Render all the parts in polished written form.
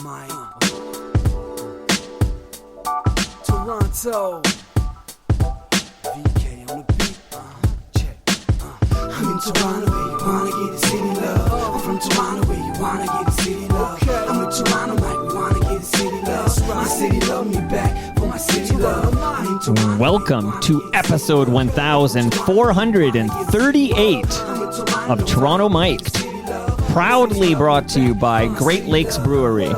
Mike. Toronto. VK on the beat. Check. I'm in Toronto where you wanna get the city love. I'm from Toronto where you wanna get the city love. I'm in Toronto like we wanna get the city love. My city love me back for my city love. Welcome to episode 1438 of Toronto Mic'd, proudly brought to you by Great Lakes Brewery,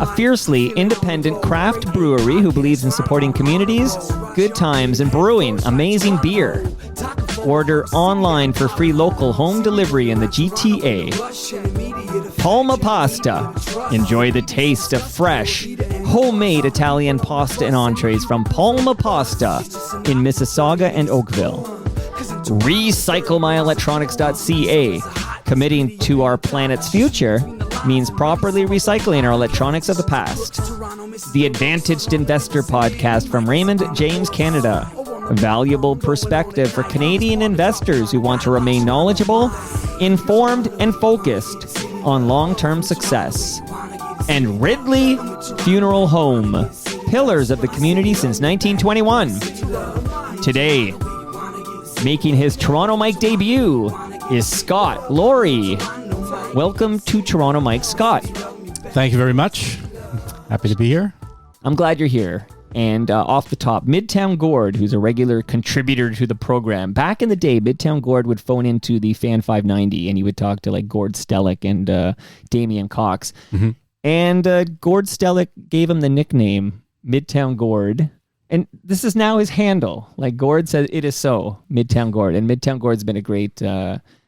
a fiercely independent craft brewery who believes in supporting communities, good times, and brewing amazing beer. Order online for free local home delivery in the GTA. Palma Pasta. Enjoy the taste of fresh, homemade Italian pasta and entrees from Palma Pasta in Mississauga and Oakville. RecycleMyElectronics.ca. Committing to our planet's future means properly recycling our electronics of the past. The Advantaged Investor Podcast from Raymond James Canada. A valuable perspective for Canadian investors who want to remain knowledgeable, informed, and focused on long-term success. And Ridley Funeral Home, pillars of the community since 1921. Today, making his Toronto Mike debut is Scott Laurie. Welcome to Toronto Mike, Scott. Thank you very much. Happy to be here. I'm glad you're here. And off the top, Midtown Gord, who's a regular contributor to the program. Back in the day, Midtown Gord would phone into the Fan 590 and he would talk to like Gord Stellick and Damian Cox. Mm-hmm. And Gord Stellick gave him the nickname Midtown Gord. And this is now his handle. Like Gord said, it is so, Midtown Gord. And Midtown Gord's been a great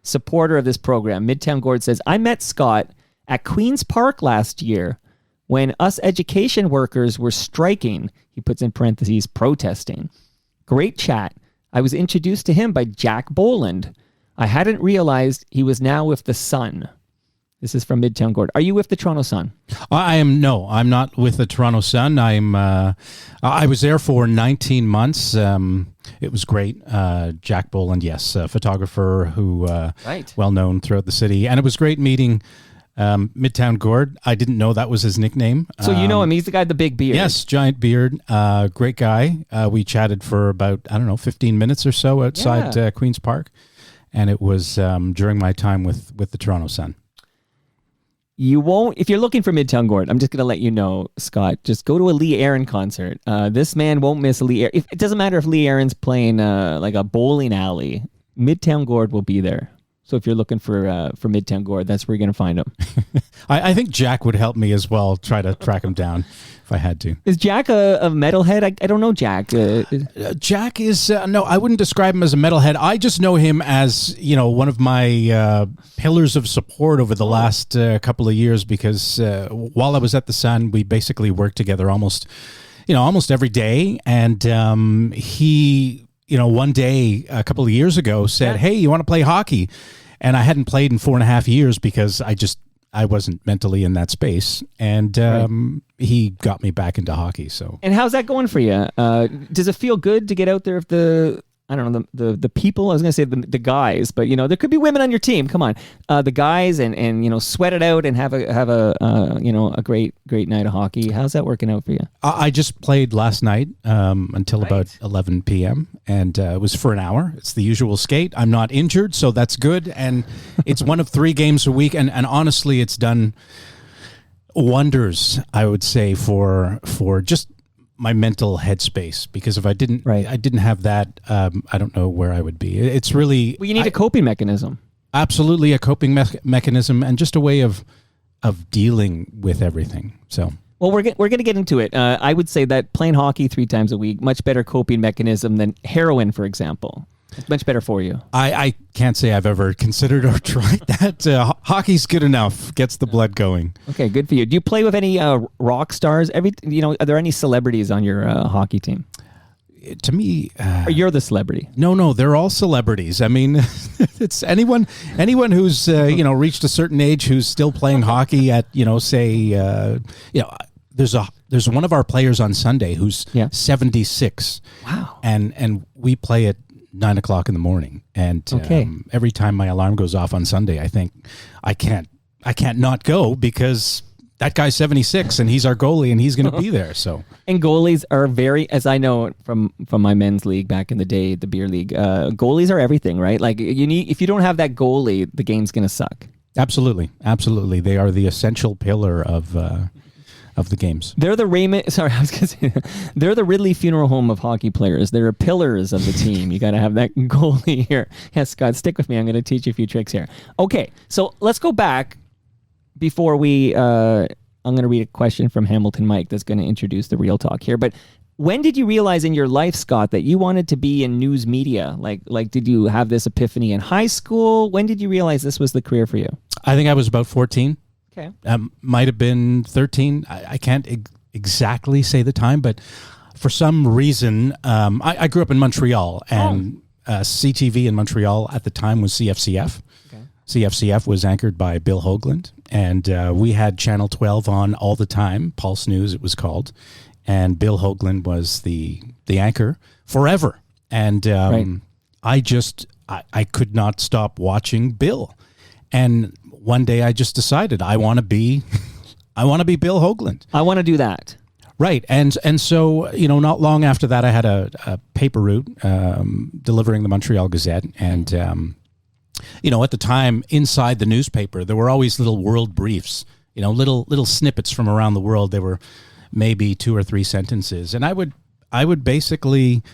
supporter of this program. Midtown Gord says, I met Scott at Queen's Park last year when us education workers were striking. He puts in parentheses, protesting. Great chat. I was introduced to him by Jack Boland. I hadn't realized he was now with the Sun. This is from Midtown Gord. Are you with the Toronto Sun? I'm not with the Toronto Sun. I was there for 19 months. It was great. Jack Boland, yes, a photographer who well known throughout the city, and it was great meeting Midtown Gord. I didn't know that was his nickname. So you know him. He's the guy with the big beard. Yes, giant beard. Great guy. We chatted for about 15 minutes or so outside Queen's Park, and it was during my time with the Toronto Sun. You won't, if you're looking for Midtown Gord, I'm just going to let you know, Scott, just go to a Lee Aaron concert. This man won't miss a Lee Aaron. It doesn't matter if Lee Aaron's playing like a bowling alley. Midtown Gord will be there. So if you're looking for Midtown Gord, that's where you're going to find him. I think Jack would help me as well, try to track him down if I had to. Is Jack a metalhead? I don't know Jack. Jack is, no, I wouldn't describe him as a metalhead. I just know him as, one of my pillars of support over the last couple of years because while I was at the Sun, we basically worked together almost every day. And he... one day a couple of years ago said, hey, you want to play hockey? And I hadn't played in 4.5 years because I wasn't mentally in that space. And he got me back into hockey. So. And how's that going for you? Does it feel good to get out there with the people? I was going to say the guys, but there could be women on your team. Come on, the guys and sweat it out and have a great night of hockey. How's that working out for you? I just played last night until about 11 p.m. and it was for an hour. It's the usual skate. I'm not injured, so that's good. And it's one of 3 games a week. And honestly, it's done wonders, I would say, for just my mental headspace, because if I didn't have that, I don't know where I would be. It's really... Well, you need a coping mechanism. Absolutely, a coping mechanism and just a way of dealing with everything. So... Well, we're going to get into it. I would say that playing hockey 3 times a week, much better coping mechanism than heroin, for example. It's much better for you. I can't say I've ever considered or tried that. Hockey's good enough. Gets the blood going. Okay, good for you. Do you play with any rock stars? Are there any celebrities on your hockey team? To me... or you're the celebrity? No, they're all celebrities. I mean, it's anyone who's, reached a certain age who's still playing hockey at, there's one of our players on Sunday who's 76. Wow. And we play at 9 o'clock in the morning. And every time my alarm goes off on Sunday, I think I can't not go because that guy's 76 and he's our goalie and he's going to be there. So, and goalies are very, as I know from my men's league back in the day, the beer league, goalies are everything, right? Like if you don't have that goalie, the game's going to suck. Absolutely. Absolutely. They are the essential pillar of the games. They're the Raymond. Sorry, I was going to say they're the Ridley Funeral Home of hockey players. They're pillars of the team. You got to have that goalie here. Yes, Scott, stick with me. I'm going to teach you a few tricks here. Okay, so let's go back before we. I'm going to read a question from Hamilton Mike that's going to introduce the real talk here. But when did you realize in your life, Scott, that you wanted to be in news media? Like, did you have this epiphany in high school? When did you realize this was the career for you? I think I was about 14. Okay. Might have been 13. I can't exactly say the time, but for some reason, I grew up in Montreal, and CTV in Montreal at the time was CFCF. Okay. CFCF was anchored by Bill Hoagland, and we had Channel 12 on all the time, Pulse News it was called, and Bill Hoagland was the anchor forever. And right. I could not stop watching Bill. And one day I just decided I want to be Bill Hoagland. I want to do that. Right. And so, not long after that, I had a paper route delivering the Montreal Gazette. And, at the time inside the newspaper, there were always little world briefs, little snippets from around the world. There were maybe 2 or 3 sentences. And I would basically,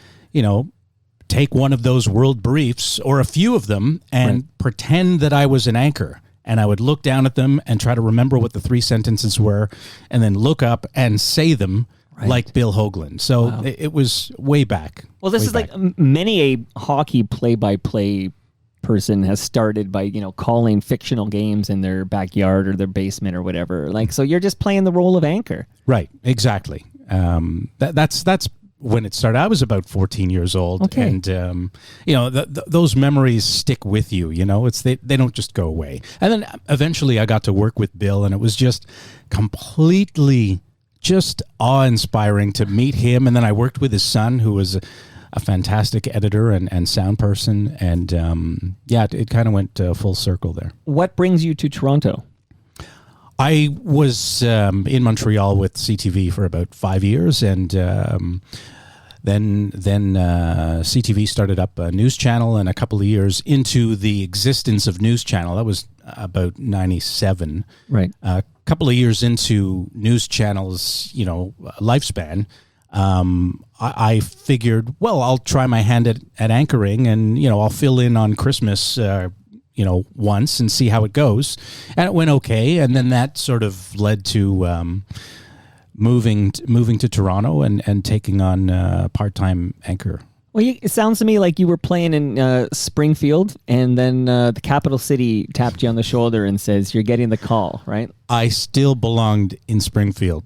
take one of those world briefs or a few of them and pretend that I was an anchor. And I would look down at them and try to remember what the 3 sentences were and then look up and say them like Bill Hoagland. So it was way back. Well, this is like many a hockey play-by-play person has started by, calling fictional games in their backyard or their basement or whatever. Like, so you're just playing the role of anchor. Right. Exactly. That's when it started. I was about 14 years old. Okay. And, those memories stick with you, they don't just go away. And then eventually I got to work with Bill, and it was just completely just awe-inspiring to meet him. And then I worked with his son, who was a fantastic editor and sound person. And it kind of went full circle there. What brings you to Toronto? I was in Montreal with CTV for about 5 years, and then CTV started up a news channel, and a couple of years into the existence of news channel, that was about 97. Right. A couple of years into news channel's, lifespan, I figured, well, I'll try my hand at anchoring, and, I'll fill in on Christmas, once and see how it goes. And it went okay. And then that sort of led to moving to Toronto and taking on part-time anchor. Well, it sounds to me like you were playing in Springfield, and then the capital city tapped you on the shoulder and says, you're getting the call, right? I still belonged in Springfield.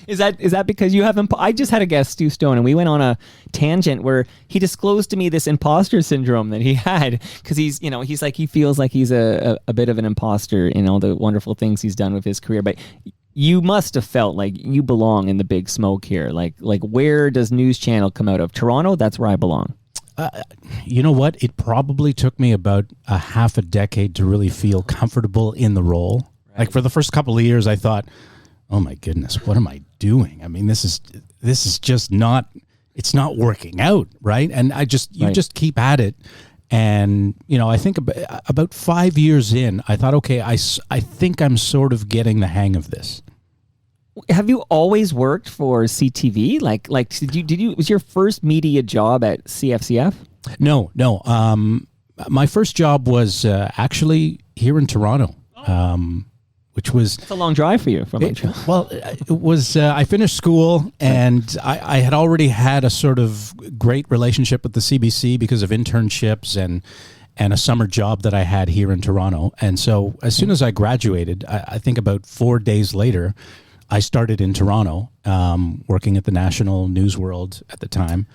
Is that because you haven't? I just had a guest, Stu Stone, and we went on a tangent where he disclosed to me this imposter syndrome that he had, because he's like, he feels like he's a bit of an imposter in all the wonderful things he's done with his career. But you must have felt like you belong in the big smoke here. Like where does News Channel come out of? Toronto? That's where I belong. You know what? It probably took me about a half a decade to really feel comfortable in the role. Right. Like for the first couple of years, I thought, oh my goodness, what am I doing? I mean, this is just not, it's not working out, right? And you just keep at it. And, I think about 5 years in, I thought, okay, I think I'm sort of getting the hang of this. Have you always worked for CTV? Like was your first media job at CFCF? No. My first job was actually here in Toronto. Which was... It's a long drive for you from Montreal. Well, it was... I finished school, and I had already had a sort of great relationship with the CBC because of internships and a summer job that I had here in Toronto. And so as soon as I graduated, I think about 4 days later, I started in Toronto, working at the National News World at the time.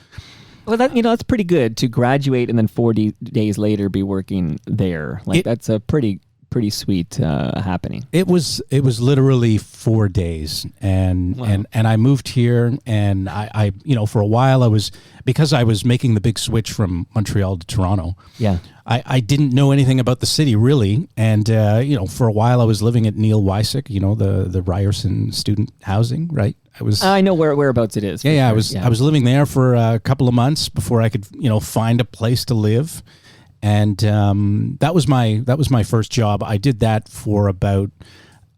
Well, that's pretty good to graduate and then 40 days later be working there. That's a pretty pretty sweet happening. It was literally 4 days, and Wow. and I moved here, and I for a while because I was making the big switch from Montreal to Toronto. Yeah. I didn't know anything about the city really, and for a while I was living at Neil Wysick, the Ryerson student housing, right? I know whereabouts it is. for Yeah, sure. I was living there for a couple of months before I could find a place to live, and that was my first job. I did that for about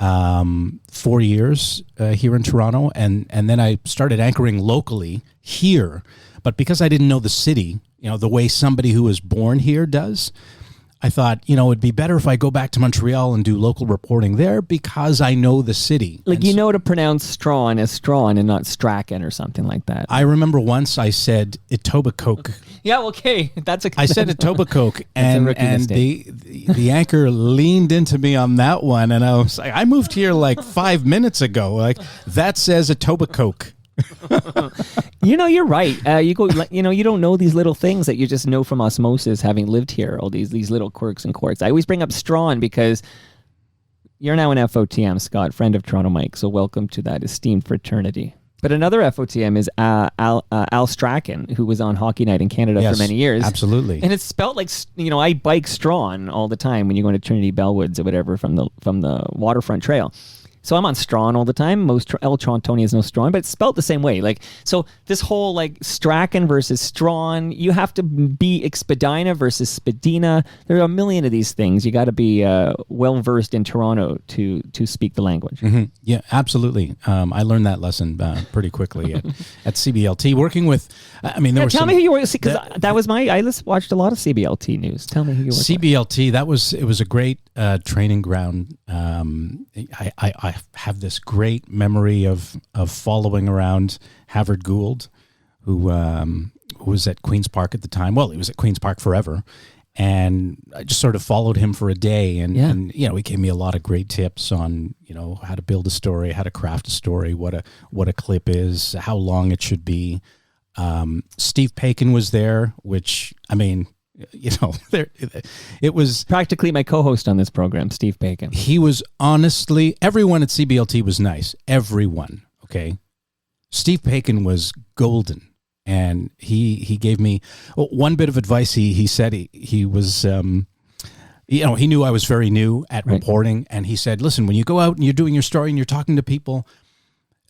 4 years here in Toronto, and then I started anchoring locally here. But because I didn't know the city, the way somebody who was born here does, I thought, it'd be better if I go back to Montreal and do local reporting there because I know the city. Like, And to pronounce Strawn as Strawn and not Strachan or something like that. I remember once I said Etobicoke. Yeah, okay. I said Etobicoke, That's a and rookie mistake. the anchor leaned into me on that one, and I was like, I moved here like 5 minutes ago. Like, that says Etobicoke. You're right. You don't know these little things that you just know from osmosis, having lived here. All these little quirks and quirks. I always bring up Strawn because you're now an FOTM, Scott, friend of Toronto Mike. So welcome to that esteemed fraternity. But another FOTM is Al Strachan, who was on Hockey Night in Canada for many years. Absolutely. And it's spelled like, I bike Strawn all the time when you're going to Trinity Bellwoods or whatever from the waterfront trail. So I'm on Strawn all the time. Most El Trontonians know Strawn, but it's spelled the same way. Like, so this whole like Strachan versus Strawn, you have to be Expedina versus Spadina. There are a million of these things. You got to be well versed in Toronto to speak the language. Mm-hmm. Yeah, absolutely. I learned that lesson pretty quickly at CBLT. Working with, tell me who you were, because that was I watched a lot of CBLT news. Tell me who you were. CBLT. It was a great training ground. I have this great memory of following around Havard Gould, who was at Queen's Park at the time. Well, he was at Queen's Park forever. And I just sort of followed him for a day, and he gave me a lot of great tips on how to build a story, how to craft a story, what a clip is, how long it should be. Steve Paikin was there, which it was practically my co-host on this program, Steve Paikin. He was honestly, everyone at CBLT was nice. Everyone, okay? Steve Paikin was golden. And he gave me one bit of advice. He said he was, he knew I was very new at reporting. And he said, listen, when you go out and you're doing your story and you're talking to people,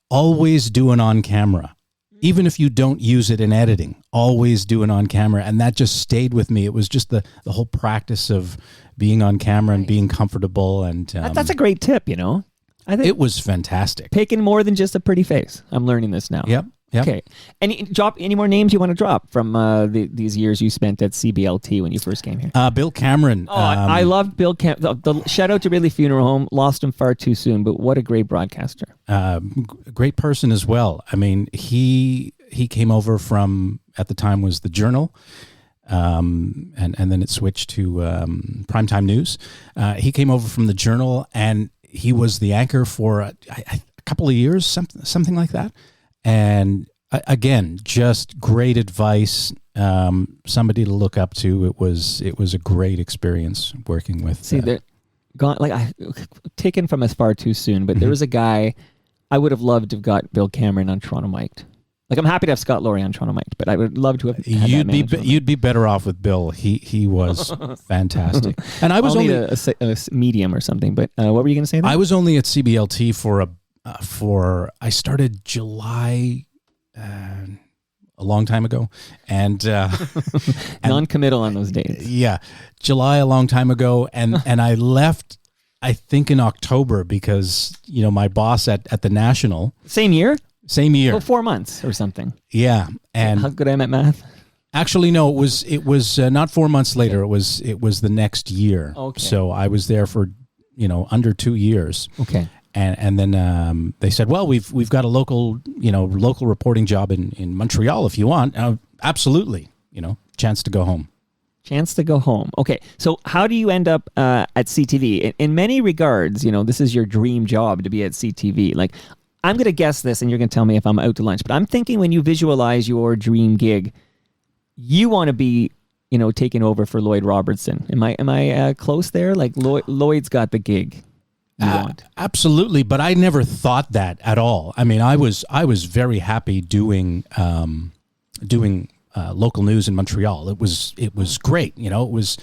always do an on camera. Even if you don't use it in editing, always do an on camera. And that just stayed with me. It was just the whole practice of being on camera and being comfortable. And that's a great tip, I think it was fantastic. Picking more than just a pretty face. I'm learning this now. Yep. Okay. Any more names you want to drop from these years you spent at CBLT when you first came here? Bill Cameron. I loved Bill Cameron. The shout out to Ridley Funeral Home. Lost him far too soon, but what a great broadcaster. Great person as well. I mean, he came over from, at the time was the Journal, and then it switched to Primetime News. He came over from the Journal, and he was the anchor for a couple of years, something like that. And again, just great advice. Somebody to look up to. It was a great experience working with. Taken from us far too soon. But there was a guy I would have loved to have got Bill Cameron on Toronto Mic'd. Like, I'm happy to have Scott Laurie on Toronto Mic'd, but I would love to have. You'd be better off with Bill. He was fantastic. And I was only a medium or something. But what were you going to say there? I was only at CBLT I started July a long time ago, and non-committal on those days. Yeah, July a long time ago, and I left, I think, in October because my boss at the National. Same year. Oh, 4 months or something. Yeah, and how good I am at math. Actually, no, it was not 4 months later. It was the next year. Okay. So I was there for under 2 years. Okay. And then they said, well, we've got a local reporting job in Montreal if you want. Absolutely, chance to go home. Chance to go home. Okay, so how do you end up at CTV? In many regards, this is your dream job to be at CTV. Like, I'm going to guess this, and you're going to tell me if I'm out to lunch. But I'm thinking when you visualize your dream gig, you want to be taking over for Lloyd Robertson. Am I close there? Like Lloyd's got the gig. Absolutely, but I never thought that at all. I mean, I was very happy doing local news in Montreal. It was great. It was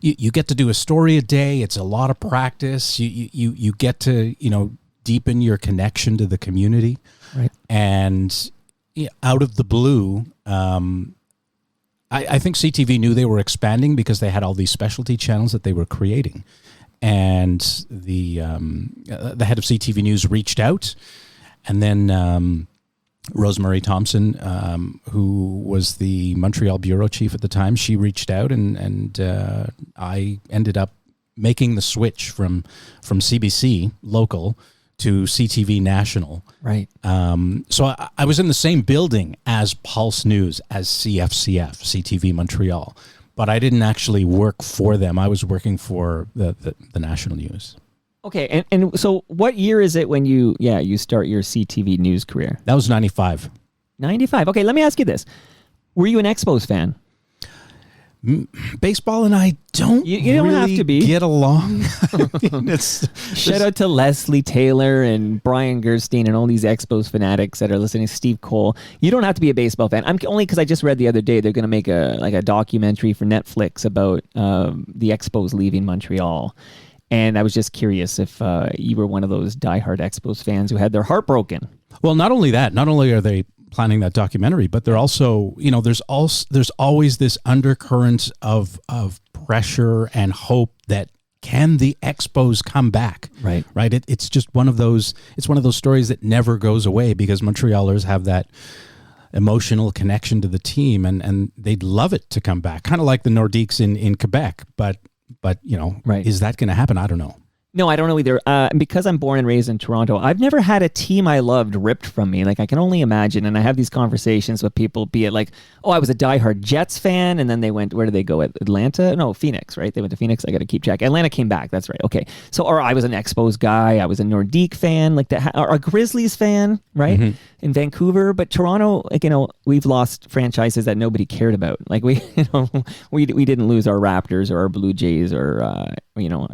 you get to do a story a day. It's a lot of practice. You get to deepen your connection to the community, right? And out of the blue, I think CTV knew they were expanding because they had all these specialty channels that they were creating. And the head of CTV News reached out, and then Rosemary Thompson, who was the Montreal bureau chief at the time, she reached out, and I ended up making the switch from CBC local to CTV National. Right. So I was in the same building as Pulse News, as CFCF, CTV Montreal. But I didn't actually work for them. I was working for the national news. Okay, and so what year is it when you start your CTV news career? That was 95. 95. Okay, let me ask you this. Were you an Expos fan? Baseball and I don't you don't really have to be. Get along. Shout out to Leslie Taylor and Brian Gerstein and all these Expos fanatics that are listening. Steve Cole. You don't have to be a baseball fan. I'm only because I just read the other day they're going to make a documentary for Netflix about the Expos leaving Montreal. And I was just curious if you were one of those diehard Expos fans who had their heart broken. Well, not only that, not only are they planning that documentary, but they're also, there's always this undercurrent of pressure and hope that can the Expos come back? Right. It's just one of those stories that never goes away because Montrealers have that emotional connection to the team and they'd love it to come back. Kind of like the Nordiques in Quebec, but right. Is that going to happen? I don't know. No, I don't know either. Because I'm born and raised in Toronto, I've never had a team I loved ripped from me. Like, I can only imagine, and I have these conversations with people, be it like, oh, I was a diehard Jets fan, and then they went, where did they go? Atlanta? No, Phoenix, right? They went to Phoenix. I got to keep track. Atlanta came back. That's right. Okay. So, or I was an Expos guy. I was a Nordique fan, like that, or a Grizzlies fan, right? Mm-hmm. In Vancouver. But Toronto, we've lost franchises that nobody cared about. Like, we didn't lose our Raptors or our Blue Jays or,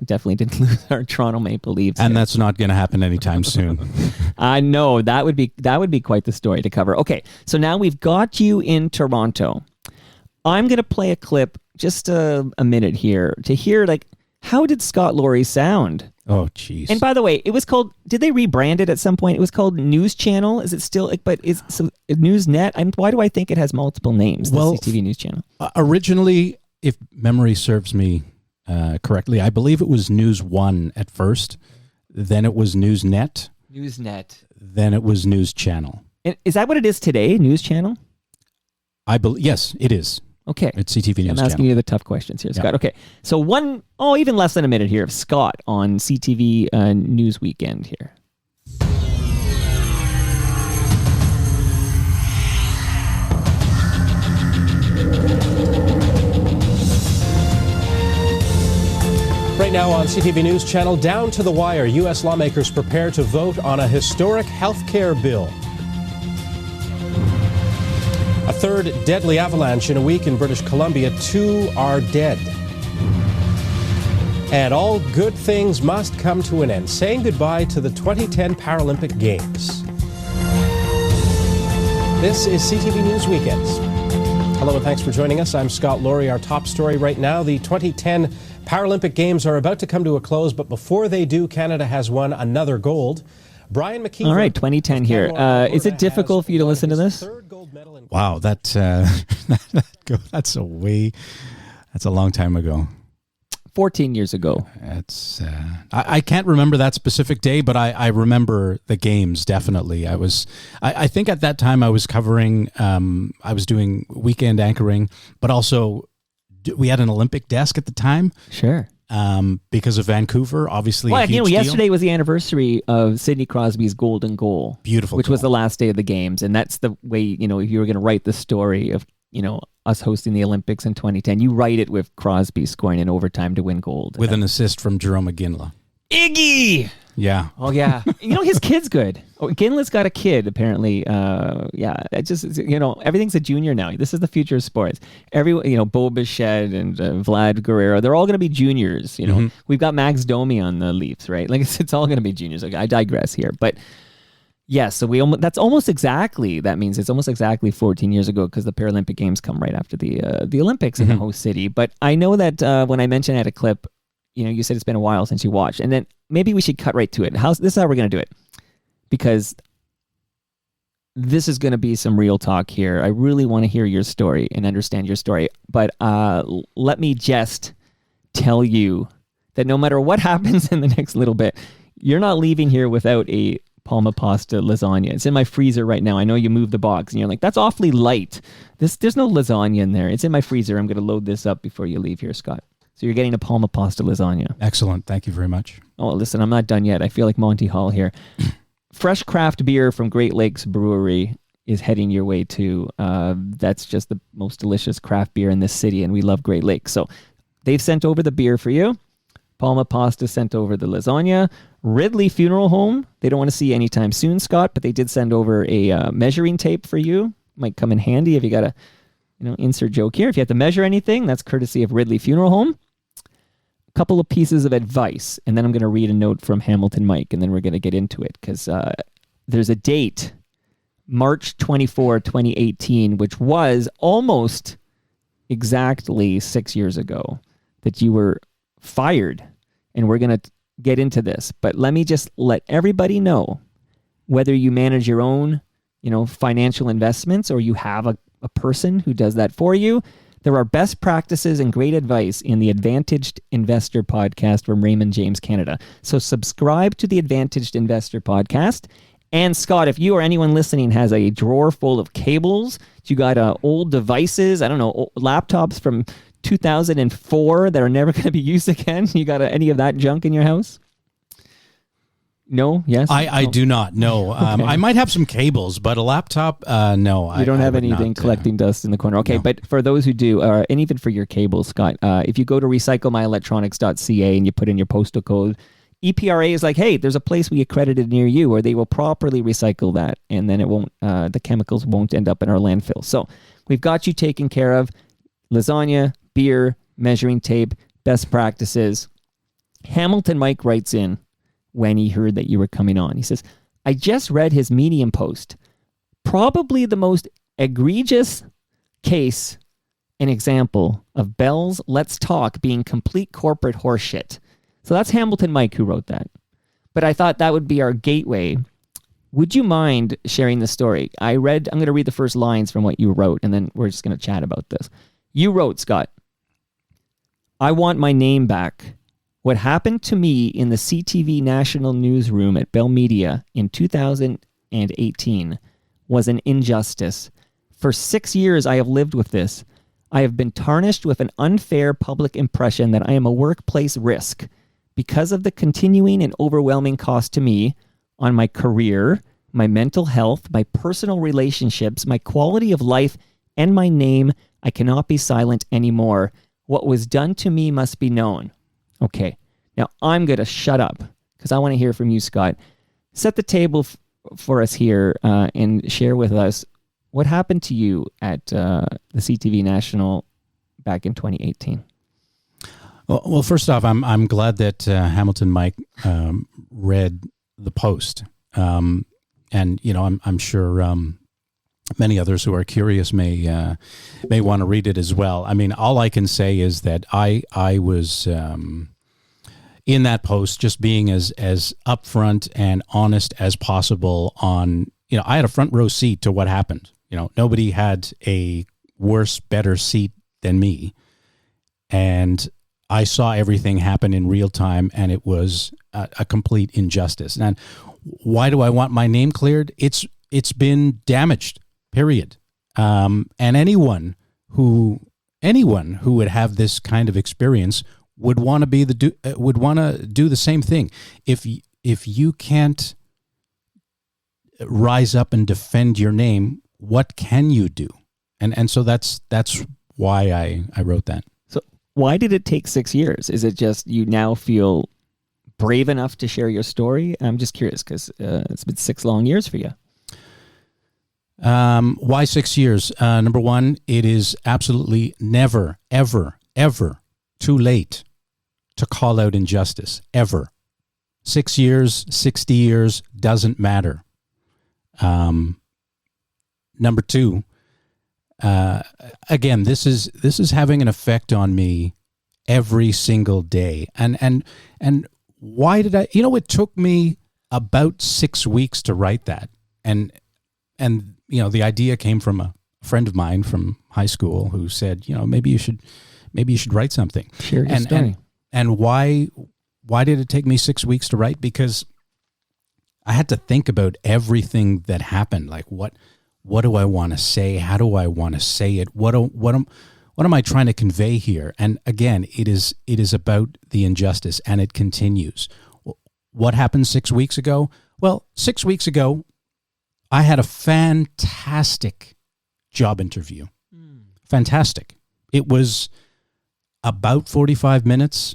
definitely didn't lose our Toronto Maple Leafs. And that's not going to happen anytime soon. I know that would be quite the story to cover. Okay, so now we've got you in Toronto. I'm going to play a clip, just a minute here, to hear how did Scott Laurie sound? Oh, jeez. And by the way, it was called. Did they rebrand it at some point? It was called News Channel. Is it still? But is Newsnet? Why do I think it has multiple names? Well, the CTV News Channel. Originally, if memory serves me correctly, I believe it was News One at first. Then it was Newsnet. Newsnet. Then it was News Channel. And is that what it is today? News Channel. I believe yes, it is. Okay. It's CTV News Channel. I'm asking you the tough questions here, Scott. Yeah. Okay. So even less than a minute here of Scott on CTV News Weekend here. Right now on CTV News Channel, down to the wire, U.S. lawmakers prepare to vote on a historic health care bill. A third deadly avalanche in a week in British Columbia. 2 are dead. And all good things must come to an end. Saying goodbye to the 2010 Paralympic Games. This is CTV News Weekends. Hello and thanks for joining us. I'm Scott Laurie. Our top story right now, the 2010 Paralympic Games are about to come to a close, but before they do, Canada has won another gold. Brian McKeever. All right, 2010 here. Is it difficult for you to listen to this? Wow, that's a long time ago. 14 years ago. I can't remember that specific day, but I remember the games, definitely. I think at that time I was covering, I was doing weekend anchoring, but also we had an Olympic desk at the time. Sure. Because of Vancouver, obviously. Well, yesterday was the anniversary of Sidney Crosby's golden goal. Beautiful which goal. Was the last day of the games. And that's the way, if you were going to write the story of, us hosting the Olympics in 2010, you write it with Crosby scoring in overtime to win gold. With an assist from Jerome McGinley. Iggy! Yeah. Oh yeah, his kid's good. Oh, Ginlett's got a kid apparently. It just everything's a junior now. This is the future of sports. Bo Bichette and Vlad Guerrero, they're all going to be juniors. We've got Max Domi on the Leafs, right? Like it's all going to be juniors. Okay, I digress here, but yeah. So that means it's almost exactly 14 years ago because the Paralympic Games come right after the Olympics in the host city. But I know that when I mentioned I had a clip. You said it's been a while since you watched, and then maybe we should cut right to it. This is how we're going to do it, because this is going to be some real talk here. I really want to hear your story and understand your story, but let me just tell you that no matter what happens in the next little bit, you're not leaving here without a palma pasta lasagna. It's in my freezer right now. I know you moved the box, and you're like, that's awfully light. There's no lasagna in there. It's in my freezer. I'm going to load this up before you leave here, Scott. So you're getting a palma pasta lasagna. Excellent. Thank you very much. Oh, listen, I'm not done yet. I feel like Monty Hall here. Fresh craft beer from Great Lakes Brewery is heading your way too. That's just the most delicious craft beer in this city, and we love Great Lakes. So they've sent over the beer for you. Palma Pasta sent over the lasagna. Ridley Funeral Home, they don't want to see you anytime soon, Scott, but they did send over a measuring tape for you. Might come in handy if you got to, insert joke here. If you have to measure anything, that's courtesy of Ridley Funeral Home. Couple of pieces of advice, and then I'm going to read a note from Hamilton Mike, and then we're going to get into it, because there's a date, March 24, 2018, which was almost exactly 6 years ago that you were fired, and we're going to get into this. But let me just let everybody know, whether you manage your own, financial investments, or you have a person who does that for you, there are best practices and great advice in the Advantaged Investor podcast from Raymond James Canada. So subscribe to the Advantaged Investor podcast. And Scott, if you or anyone listening has a drawer full of cables, you got old devices, I don't know, laptops from 2004 that are never going to be used again, you got any of that junk in your house? No? Yes? I do not. No. Okay. I might have some cables, but a laptop, no. You don't have anything collecting dust in the corner. Okay, no. But for those who do, and even for your cables, Scott, if you go to recyclemyelectronics.ca and you put in your postal code, EPRA is like, hey, there's a place we accredited near you, or they will properly recycle that, and then it won't. The chemicals won't end up in our landfill. So we've got you taken care of. Lasagna, beer, measuring tape, best practices. Hamilton Mike writes in when he heard that you were coming on. He says, I just read his Medium post. Probably the most egregious case and example of Bell's Let's Talk being complete corporate horseshit. So that's Hamilton Mike who wrote that. But I thought that would be our gateway. Would you mind sharing the story? I'm going to read the first lines from what you wrote, and then we're just going to chat about this. You wrote, Scott, I want my name back. What happened to me in the CTV National newsroom at Bell Media in 2018 was an injustice. For 6 years, I have lived with this. I have been tarnished with an unfair public impression that I am a workplace risk because of the continuing and overwhelming cost to me on my career, my mental health, my personal relationships, my quality of life, and my name. I cannot be silent anymore. What was done to me must be known. Okay, now I'm going to shut up because I want to hear from you, Scott. Set the table for us here and share with us what happened to you at the CTV National back in 2018. Well, first off, I'm glad that Hamilton Mike read the post, and I'm sure many others who are curious may want to read it as well. I mean, all I can say is that I was in that post just being as upfront and honest as possible on, I had a front row seat to what happened. Nobody had a worse, better seat than me. And I saw everything happen in real time, and it was a complete injustice. And why do I want my name cleared? It's been damaged. Period. And anyone who would have this kind of experience would want to do the same thing. If you can't rise up and defend your name, what can you do? And so that's why I wrote that. So why did it take 6 years? Is it just you now feel brave enough to share your story? I'm just curious because it's been 6 long years for you. Why 6 years? Number one, it is absolutely never, ever, ever too late to call out injustice, ever. 6 years, 60 years, doesn't matter. Number two, again, this is having an effect on me every single day. And why did I, it took me about 6 weeks to write that. And the idea came from a friend of mine from high school who said, maybe you should write something. Share your story. And why did it take me 6 weeks to write? Because I had to think about everything that happened. Like, what do I want to say? How do I want to say it? What am I trying to convey here? And again, it is about the injustice, and it continues. What happened 6 weeks ago? Well, 6 weeks ago, I had a fantastic job interview. Fantastic. It was about 45 minutes.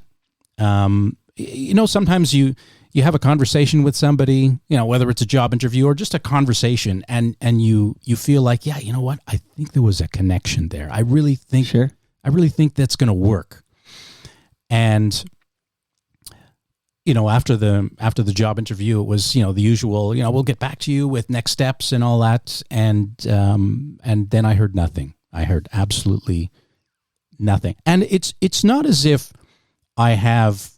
Sometimes you have a conversation with somebody, whether it's a job interview or just a conversation, and you feel like, yeah, you know what? I think there was a connection there. I really think that's going to work. And after the job interview, it was, the usual, we'll get back to you with next steps and all that. And then I heard nothing. I heard absolutely nothing. And it's not as if I have,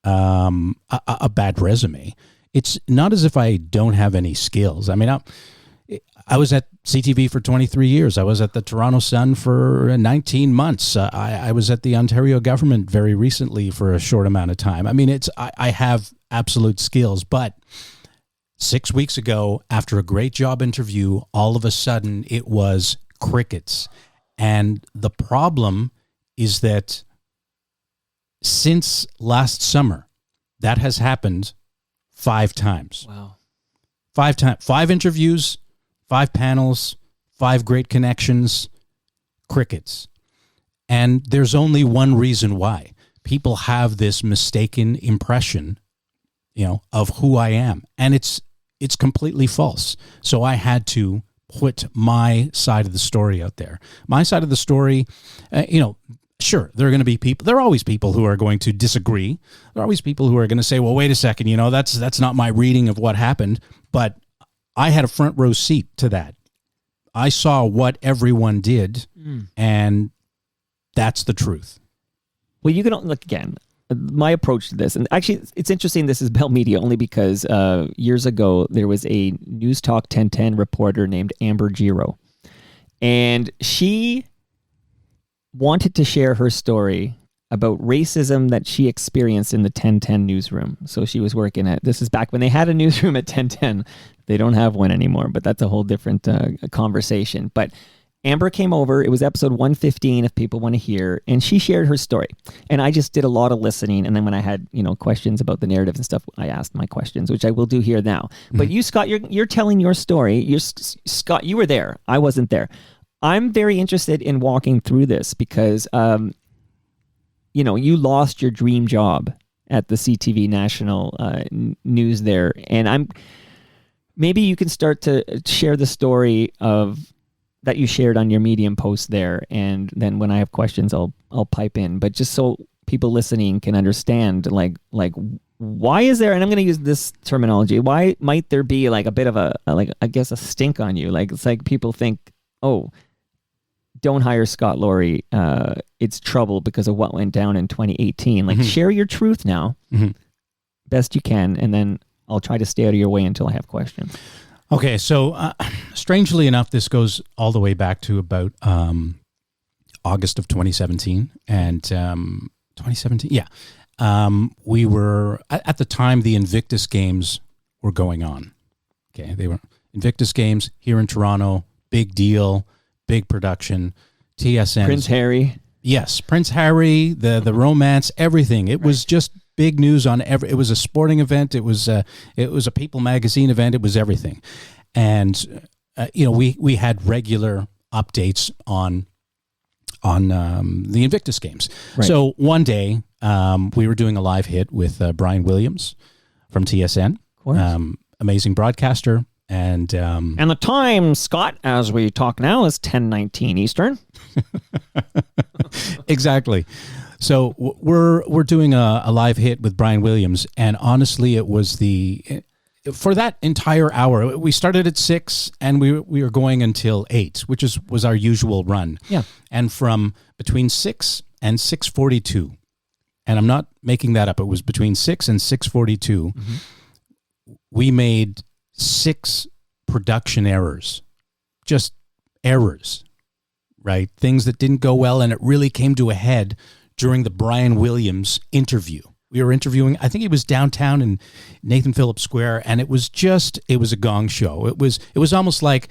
a bad resume. It's not as if I don't have any skills. I mean, I was at CTV for 23 years. I was at the Toronto Sun for 19 months. I was at the Ontario government very recently for a short amount of time. I mean, I have absolute skills. But 6 weeks ago, after a great job interview, all of a sudden it was crickets. And the problem is that since last summer, that has happened 5 times. Wow. 5 times. 5 interviews, 5 panels, 5 great connections, crickets. And there's only one reason why. People have this mistaken impression, of who I am. And it's completely false. So I had to put my side of the story out there. My side of the story, sure, there are going to be people. There are always people who are going to disagree. There are always people who are going to say, "Well, wait a second, that's not my reading of what happened." But I had a front row seat to that. I saw what everyone did, and that's the truth. Well, you can look again. My approach to this, and actually, it's interesting. This is Bell Media only because years ago there was a News Talk 1010 reporter named Amber Giro, and she wanted to share her story about racism that she experienced in the 1010 newsroom. So she was working this is back when they had a newsroom at 1010. They don't have one anymore, but that's a whole different conversation. But Amber came over. It was episode 115, if people want to hear, and she shared her story. And I just did a lot of listening. And then when I had, questions about the narrative and stuff, I asked my questions, which I will do here now. But you, Scott, you're telling your story. Scott, you were there. I wasn't there. I'm very interested in walking through this because, you lost your dream job at the CTV National news there. And maybe you can start to share the story that you shared on your Medium post there. And then when I have questions, I'll pipe in. But just so people listening can understand, like why is there, and I'm going to use this terminology, why might there be like a bit of a stink on you? Like, it's like people think, oh, don't hire Scott Laurie. It's trouble because of what went down in 2018. Like, share your truth now, best you can, and then I'll try to stay out of your way until I have questions. Okay, so strangely enough, this goes all the way back to about August of 2017. And 2017, yeah. We were, at the time, the Invictus Games were going on. Okay, they were Invictus Games here in Toronto, big deal, big production, TSN. Prince Harry. Yes, Prince Harry, the romance, everything. It was just big news on it was a sporting event. It was a People magazine event. It was everything. And, we had regular updates on the Invictus Games. Right. So one day we were doing a live hit with Brian Williams from TSN. Of course. Amazing broadcaster. And the time, Scott, as we talk now, is 10:19 Eastern. Exactly. So we're doing a live hit with Brian Williams, and honestly, it was for that entire hour. We started at 6, and we were going until 8, which was our usual run. Yeah. And from between 6 and 6:42, and I'm not making that up. It was between 6 and 6:42. We made 6 production errors, just errors, right? Things that didn't go well, and it really came to a head during the Brian Williams interview. We were interviewing, I think he was downtown in Nathan Phillips Square, and it was a gong show. It was almost like,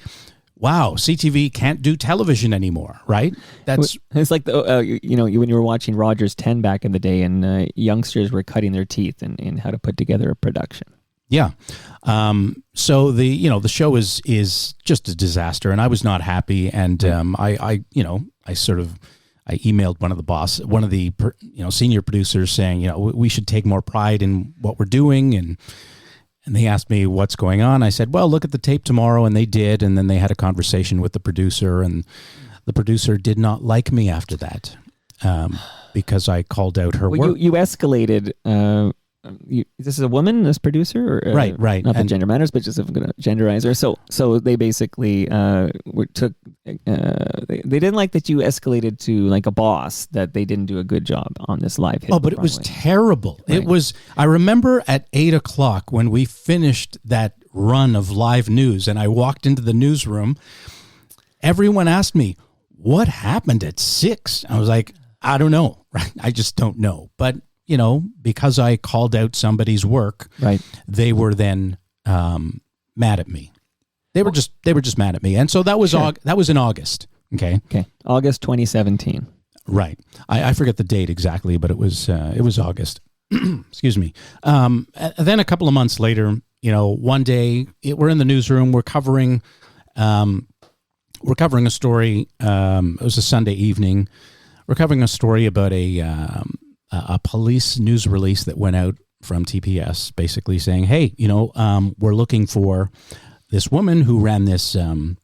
wow, CTV can't do television anymore, right? It's like when you were watching Rogers 10 back in the day, and youngsters were cutting their teeth in how to put together a production. Yeah. So the show is just a disaster, and I was not happy. And I emailed one of the senior producers saying, we should take more pride in what we're doing. And they asked me what's going on. I said, well, look at the tape tomorrow. And they did. And then they had a conversation with the producer, and the producer did not like me after that, because I called out her work. You escalated. This is a woman, this producer, or, right? Not that gender matters, but just if I'm going to genderize her. So they basically they didn't like that you escalated to like a boss, that they didn't do a good job on this live hit. Oh, but it was terrible. Right. It was. I remember at 8:00 when we finished that run of live news, and I walked into the newsroom. Everyone asked me, "What happened at 6?" I was like, "I don't know. Right? I just don't know." But because I called out somebody's work, right, they were then mad at me. They were just mad at me, and so that was that was in August. Okay, August 2017. Right. I forget the date exactly, but it was August. Excuse me. Then a couple of months later, one day we're in the newsroom. We're covering a story. It was a Sunday evening. We're covering a story about a police news release that went out from TPS, basically saying, hey, we're looking for this woman who ran this not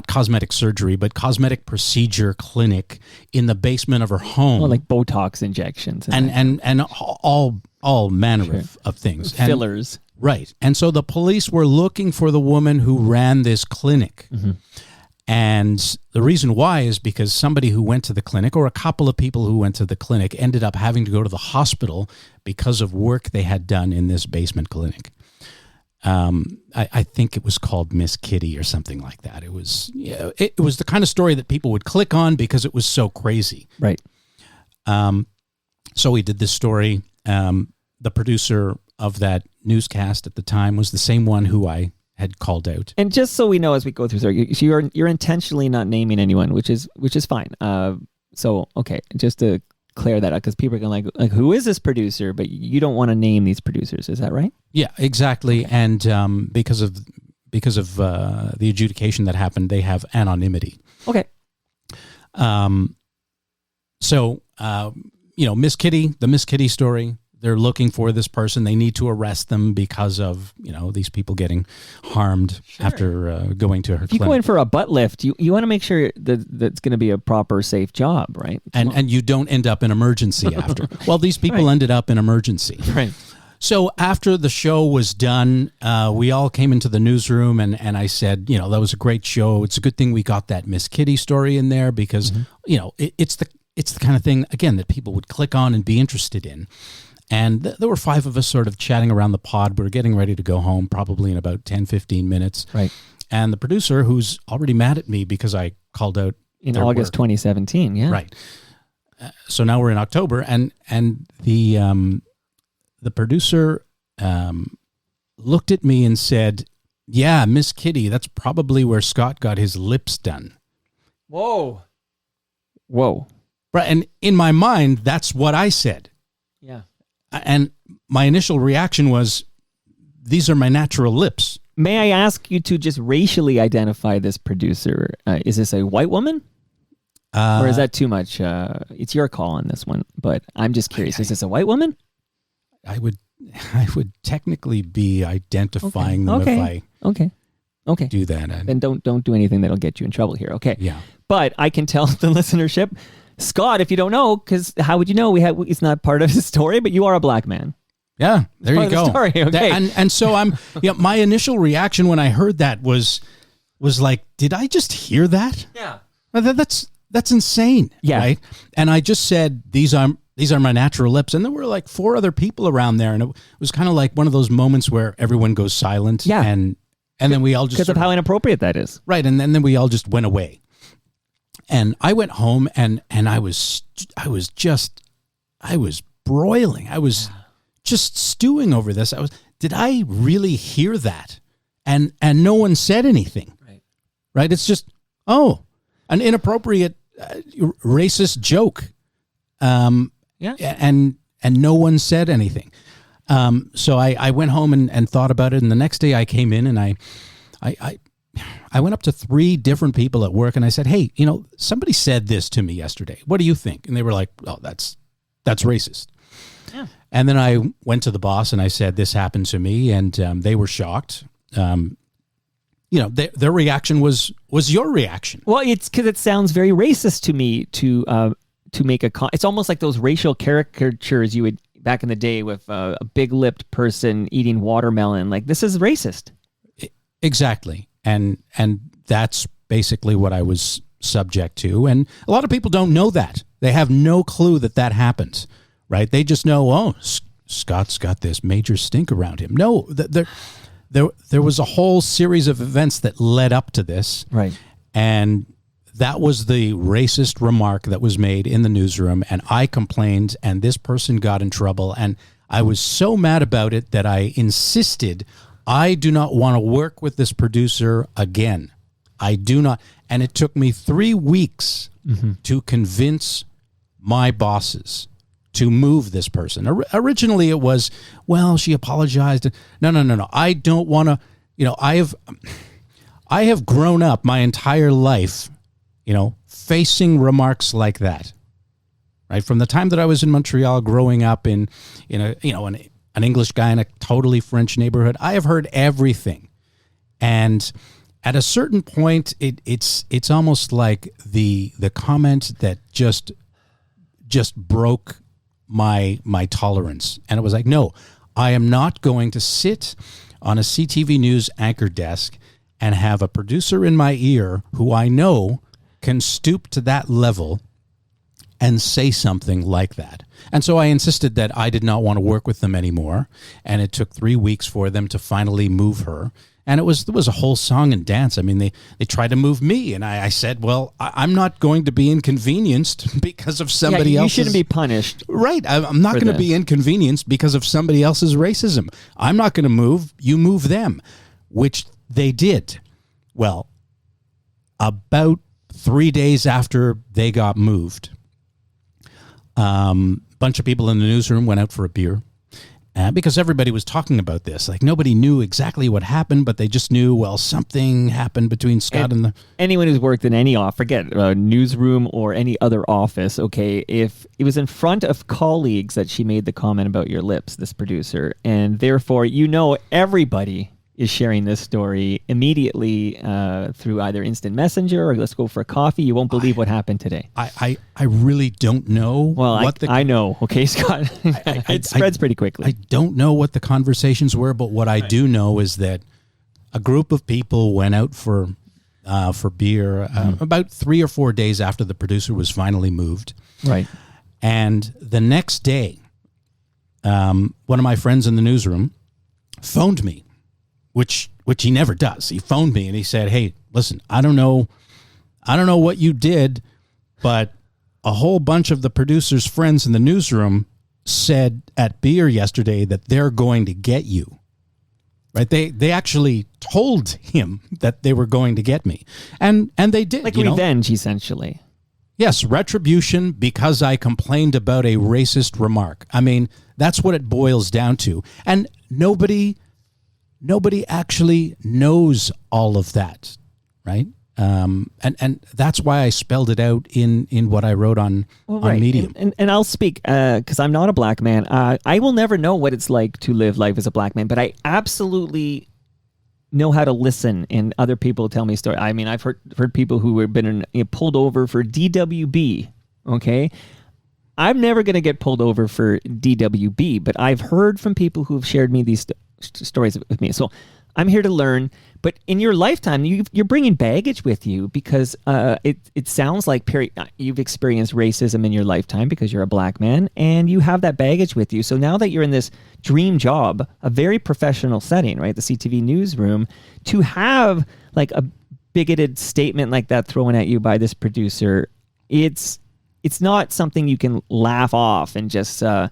cosmetic surgery, but cosmetic procedure clinic in the basement of her home. Well, like Botox injections. And all manner of things. Fillers. Right. And so the police were looking for the woman who ran this clinic. Mm-hmm. And the reason why is because somebody who went to the clinic, or a couple of people who went to the clinic, ended up having to go to the hospital because of work they had done in this basement clinic. I think it was called Miss Kitty or something like that. It was the kind of story that people would click on because it was so crazy. Right. So we did this story. The producer of that newscast at the time was the same one who I had called out. And just so we know as we go through, you're intentionally not naming anyone, which is fine. So okay, just to clear that up, because people are going to like, who is this producer? But you don't want to name these producers, is that right? Yeah, exactly. And because of the adjudication that happened, they have anonymity. Okay. So Miss Kitty, the Miss Kitty story. They're looking for this person. They need to arrest them because of, these people getting harmed after going to her clinic. If you go in for a butt lift, you want to make sure that it's going to be a proper, safe job, right? And you don't end up in emergency after. Well, these people ended up in emergency. Right. So after the show was done, we all came into the newsroom, and I said, that was a great show. It's a good thing we got that Miss Kitty story in there because, it's the kind of thing, again, that people would click on and be interested in. And there were 5 of us sort of chatting around the pod. We were getting ready to go home probably in about 10, 15 minutes. Right. And the producer, who's already mad at me because I called out in August 2017, yeah. Right. So now we're in October, and the producer looked at me and said, yeah, Miss Kitty, that's probably where Scott got his lips done. Whoa. Right. And in my mind, that's what I said. Yeah. And my initial reaction was, these are my natural lips. May I ask you to just racially identify this producer? Is this a white woman? Or is that too much? It's your call on this one, but I'm just curious. Is this a white woman? I would technically be identifying them if I do that. Then don't do anything that'll get you in trouble here. Okay. Yeah. But I can tell the listenership, Scott, if you don't know, because how would you know? It's not part of the story, but you are a black man. Yeah, there you go. Story, okay. And so my initial reaction when I heard that was like, did I just hear that? Yeah. That's insane. Yeah. Right. And I just said, these are my natural lips. And there were like 4 other people around there. And it was kind of like one of those moments where everyone goes silent. Yeah. And then we all just... Because of how inappropriate that is. Right. And then we all just went away. And I went home and I was broiling. I was just stewing over this. Did I really hear that? And no one said anything. Right. It's just, an inappropriate racist joke. Yeah. And no one said anything. So I went home and thought about it. And the next day I came in and I went up to 3 different people at work and I said, hey, somebody said this to me yesterday. What do you think? And they were like, oh, that's racist. Yeah. And then I went to the boss and I said, this happened to me. And they were shocked. Their reaction was your reaction. Well, it's because it sounds very racist to me to make it's almost like those racial caricatures you would back in the day with a big-lipped person eating watermelon. Like, this is racist. Exactly. And that's basically what I was subject to. And a lot of people don't know that. They have no clue that happens, right? They just know, Scott's got this major stink around him. No, there was a whole series of events that led up to this. Right. And that was the racist remark that was made in the newsroom. And I complained and this person got in trouble. And I was so mad about it that I insisted I do not want to work with this producer again. I do not. And it took me 3 weeks to convince my bosses to move this person. Originally it was, well, she apologized. No. I don't want to, I have grown up my entire life, facing remarks like that. Right? From the time that I was in Montreal growing up in an English guy in a totally French neighborhood, I have heard everything. And at a certain point, it's almost like the comment that just broke my tolerance. And it was like, no, I am not going to sit on a CTV News anchor desk and have a producer in my ear who I know can stoop to that level and say something like that. And so I insisted that I did not want to work with them anymore. And it took 3 weeks for them to finally move her. And there was a whole song and dance. I mean, they tried to move me. And I said, well, I'm not going to be inconvenienced because of somebody else's... You shouldn't be punished. Right. I'm not going to be inconvenienced because of somebody else's racism. I'm not going to move. You move them, which they did. Well, about 3 days after they got moved, bunch of people in the newsroom went out for a beer because everybody was talking about this. Like, nobody knew exactly what happened, but they just knew, well, something happened between Scott and the... Anyone who's worked in any office, forget newsroom or any other office, okay, if it was in front of colleagues that she made the comment about your lips, this producer, and therefore, everybody is sharing this story immediately through either instant messenger or let's go for a coffee. You won't believe what happened today. I really don't know. Well, I know. Okay, Scott. It spreads pretty quickly. I don't know what the conversations were, but what I do know is that a group of people went out for beer about 3 or 4 days after the producer was finally moved. Right. And the next day, one of my friends in the newsroom phoned me. Which he never does. He phoned me and he said, hey, listen, I don't know what you did, but a whole bunch of the producer's friends in the newsroom said at beer yesterday that they're going to get you. Right? They actually told him that they were going to get me. And they did. Like revenge, essentially. Yes, retribution because I complained about a racist remark. I mean, that's what it boils down to. And nobody actually knows all of that, right? And that's why I spelled it out in what I wrote on Medium. And I'll speak because I'm not a black man. I will never know what it's like to live life as a black man, but I absolutely know how to listen, and other people tell me stories. I mean, I've heard people who have been pulled over for DWB. Okay, I'm never going to get pulled over for DWB, but I've heard from people who have shared me these stories with me. So I'm here to learn. But in your lifetime, you're bringing baggage with you because it sounds like you've experienced racism in your lifetime because you're a black man, and you have that baggage with you. So now that you're in this dream job, a very professional setting, right, the CTV newsroom, to have like a bigoted statement like that thrown at you by this producer, it's not something you can laugh off and just go,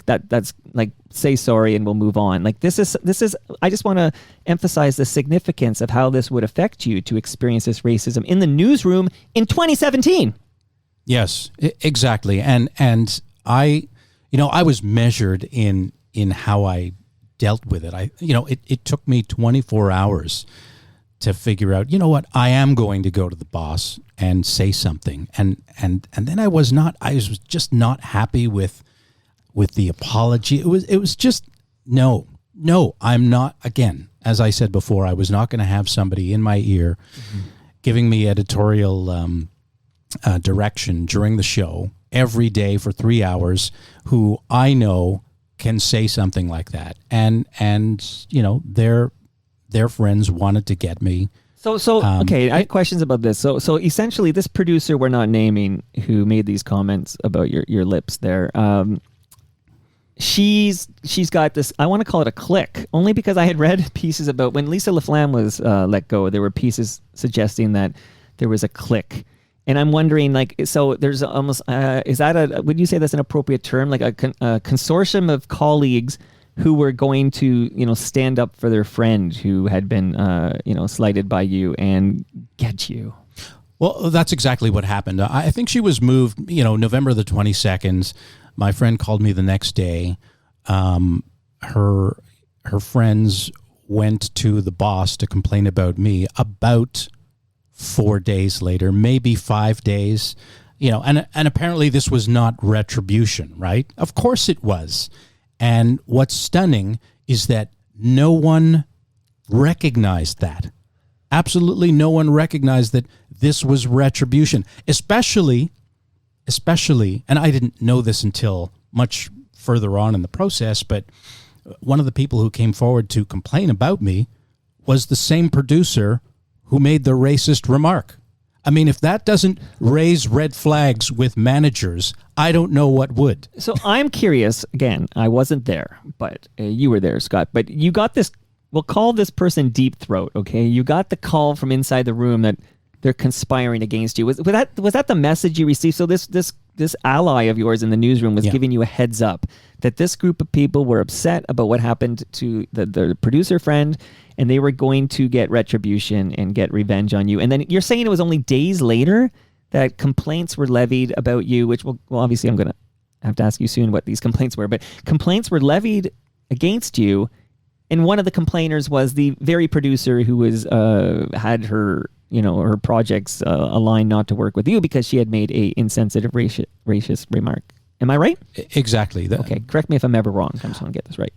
that's like, say sorry and we'll move on. Like this is I just want to emphasize the significance of how this would affect you to experience this racism in the newsroom in 2017. Yes, exactly. And I was measured in how I dealt with it. It took me 24 hours to figure out, I am going to go to the boss and say something. And then I was just not happy with the apology. It was just, no, I'm not. Again, as I said before, I was not going to have somebody in my ear giving me editorial direction during the show every day for 3 hours who I know can say something like that. And their friends wanted to get me. Okay, I have questions about this. So essentially, this producer we're not naming who made these comments about your lips there, she's got this, I want to call it a clique, only because I had read pieces about when Lisa LaFlamme was let go, there were pieces suggesting that there was a clique. And I'm wondering, so there's almost, would you say that's an appropriate term? Like a consortium of colleagues who were going to, stand up for their friend who had been, slighted by you and get you. Well, that's exactly what happened. I think she was moved, November the 22nd. My friend called me the next day. Her friends went to the boss to complain about me about 4 days later, maybe 5 days, and apparently this was not retribution, right? Of course it was. And what's stunning is that no one recognized that. Absolutely no one recognized that this was retribution, especially, and I didn't know this until much further on in the process, but one of the people who came forward to complain about me was the same producer who made the racist remark. I mean, if that doesn't raise red flags with managers, I don't know what would. So I'm curious, again, I wasn't there, but you were there, Scott, but you got this, we'll call this person Deep Throat, okay? You got the call from inside the room that they're conspiring against you. Was that the message you received? So this ally of yours in the newsroom was giving you a heads up that this group of people were upset about what happened to the producer friend, and they were going to get retribution and get revenge on you. And then you're saying it was only days later that complaints were levied about you, which well obviously I'm going to have to ask you soon what these complaints were, but complaints were levied against you. And one of the complainers was the very producer who was had her her projects aligned not to work with you because she had made a insensitive racist remark. Am I right? Exactly. Okay, correct me if I'm ever wrong. I just want to get this right.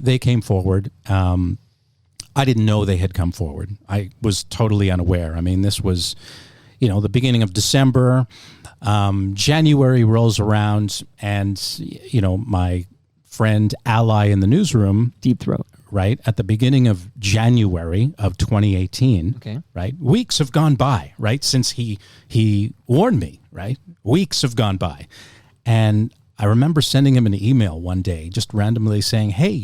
They came forward. I didn't know they had come forward. I was totally unaware. I mean, this was, the beginning of December. January rolls around, and my friend ally in the newsroom, Deep Throat, right at the beginning of January of 2018. Okay, right. Weeks have gone by, right, since he warned me. Right, weeks have gone by, and I remember sending him an email one day, just randomly saying, "Hey,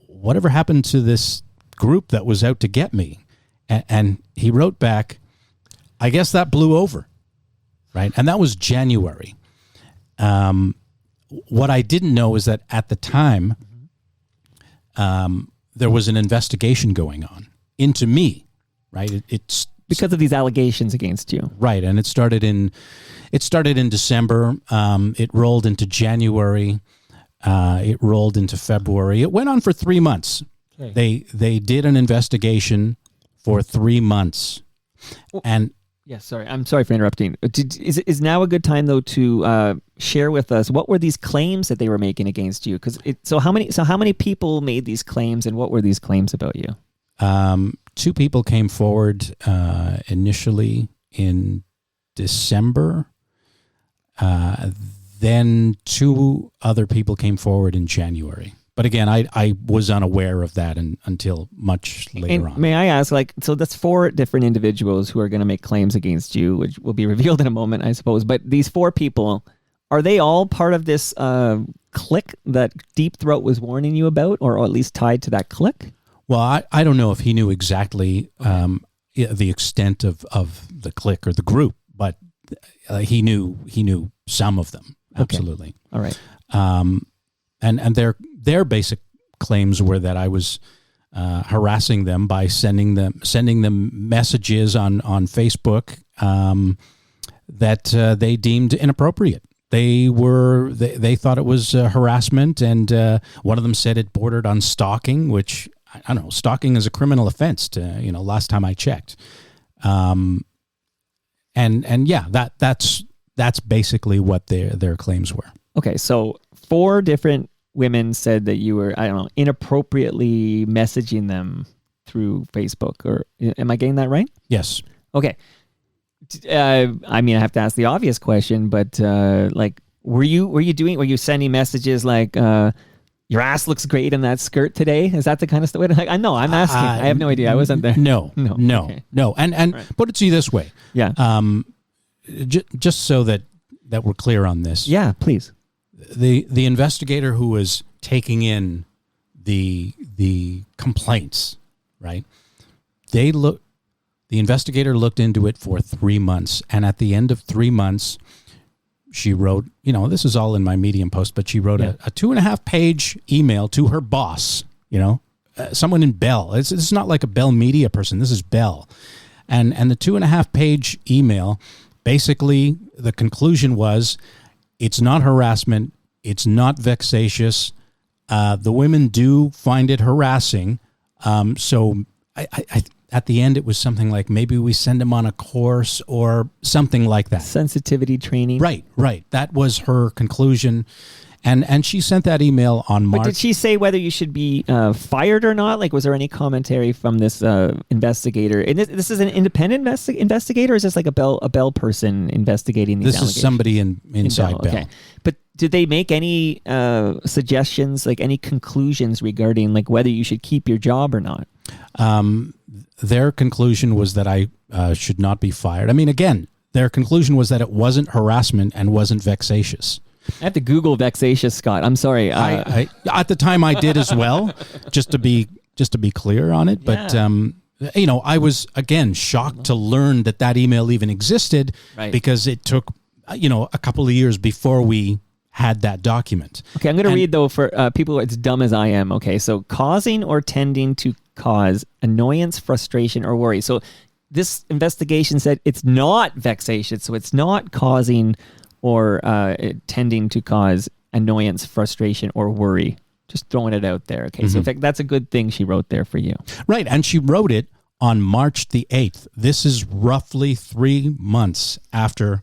whatever happened to this group that was out to get me?" And he wrote back, "I guess that blew over." Right, and that was January. What I didn't know is that at the time, there was an investigation going on into me, right? It's because of these allegations against you, right? And it started in December. It rolled into January. It rolled into February. It went on for 3 months. They did an investigation for 3 months, and Yeah, sorry. I'm sorry for interrupting. Is now a good time though to share with us what were these claims that they were making against you? So how many people made these claims, and what were these claims about you? 2 people came forward initially in December. Then 2 other people came forward in January. But again, I was unaware of that until much later on. May I ask, so that's 4 different individuals who are going to make claims against you, which will be revealed in a moment, I suppose. But these 4 people, are they all part of this clique that Deep Throat was warning you about, or at least tied to that clique? Well, I don't know if he knew exactly the extent of the clique or the group, but he knew some of them. Absolutely. Okay. All right. And their basic claims were that I was harassing them by sending them messages on Facebook that they deemed inappropriate. They thought it was harassment, and one of them said it bordered on stalking, which I don't know. Stalking is a criminal offense. Last time I checked, and yeah, that's basically what their claims were. Okay, so 4 different women said that you were, I don't know, inappropriately messaging them through Facebook, or am I getting that right? Yes. Okay. I mean, I have to ask the obvious question, but were you sending messages like, your ass looks great in that skirt today? Is that the kind of stuff? I know, I'm asking. I have no idea. I wasn't there. No. Okay. No. And right. Put it to you this way. Yeah. Just so that we're clear on this. Yeah, please. The investigator who was taking in the complaints, right? The investigator looked into it for 3 months, and at the end of 3 months, she wrote, this is all in my Medium post, but she wrote a 2.5-page email to her boss, someone in Bell. It's not like a Bell Media person. This is Bell. And the 2.5-page email, basically the conclusion was, it's not harassment. It's not vexatious. The women do find it harassing. So I at the end, it was something like maybe we send them on a course or something like that. Sensitivity training. Right. That was her conclusion. And she sent that email on March. But did she say whether you should be fired or not? Was there any commentary from this investigator? And this is an independent investigator, or is this like a Bell person investigating these allegations? This is somebody inside Bell. Okay. But did they make any suggestions, any conclusions regarding whether you should keep your job or not? Their conclusion was that I should not be fired. I mean, again, their conclusion was that it wasn't harassment and wasn't vexatious. I have to Google vexatious, Scott. I'm sorry. I at the time I did as well, just to be clear on it. But I was again shocked to learn that email even existed, right, because it took a couple of years before we had that document. Okay, I'm going to read though for people as dumb as I am. Okay, so causing or tending to cause annoyance, frustration, or worry. So this investigation said it's not vexatious, so it's not causing or tending to cause annoyance, frustration, or worry. Just throwing it out there. Okay, so in fact, that's a good thing she wrote there for you. Right, and she wrote it on March the 8th. This is roughly 3 months after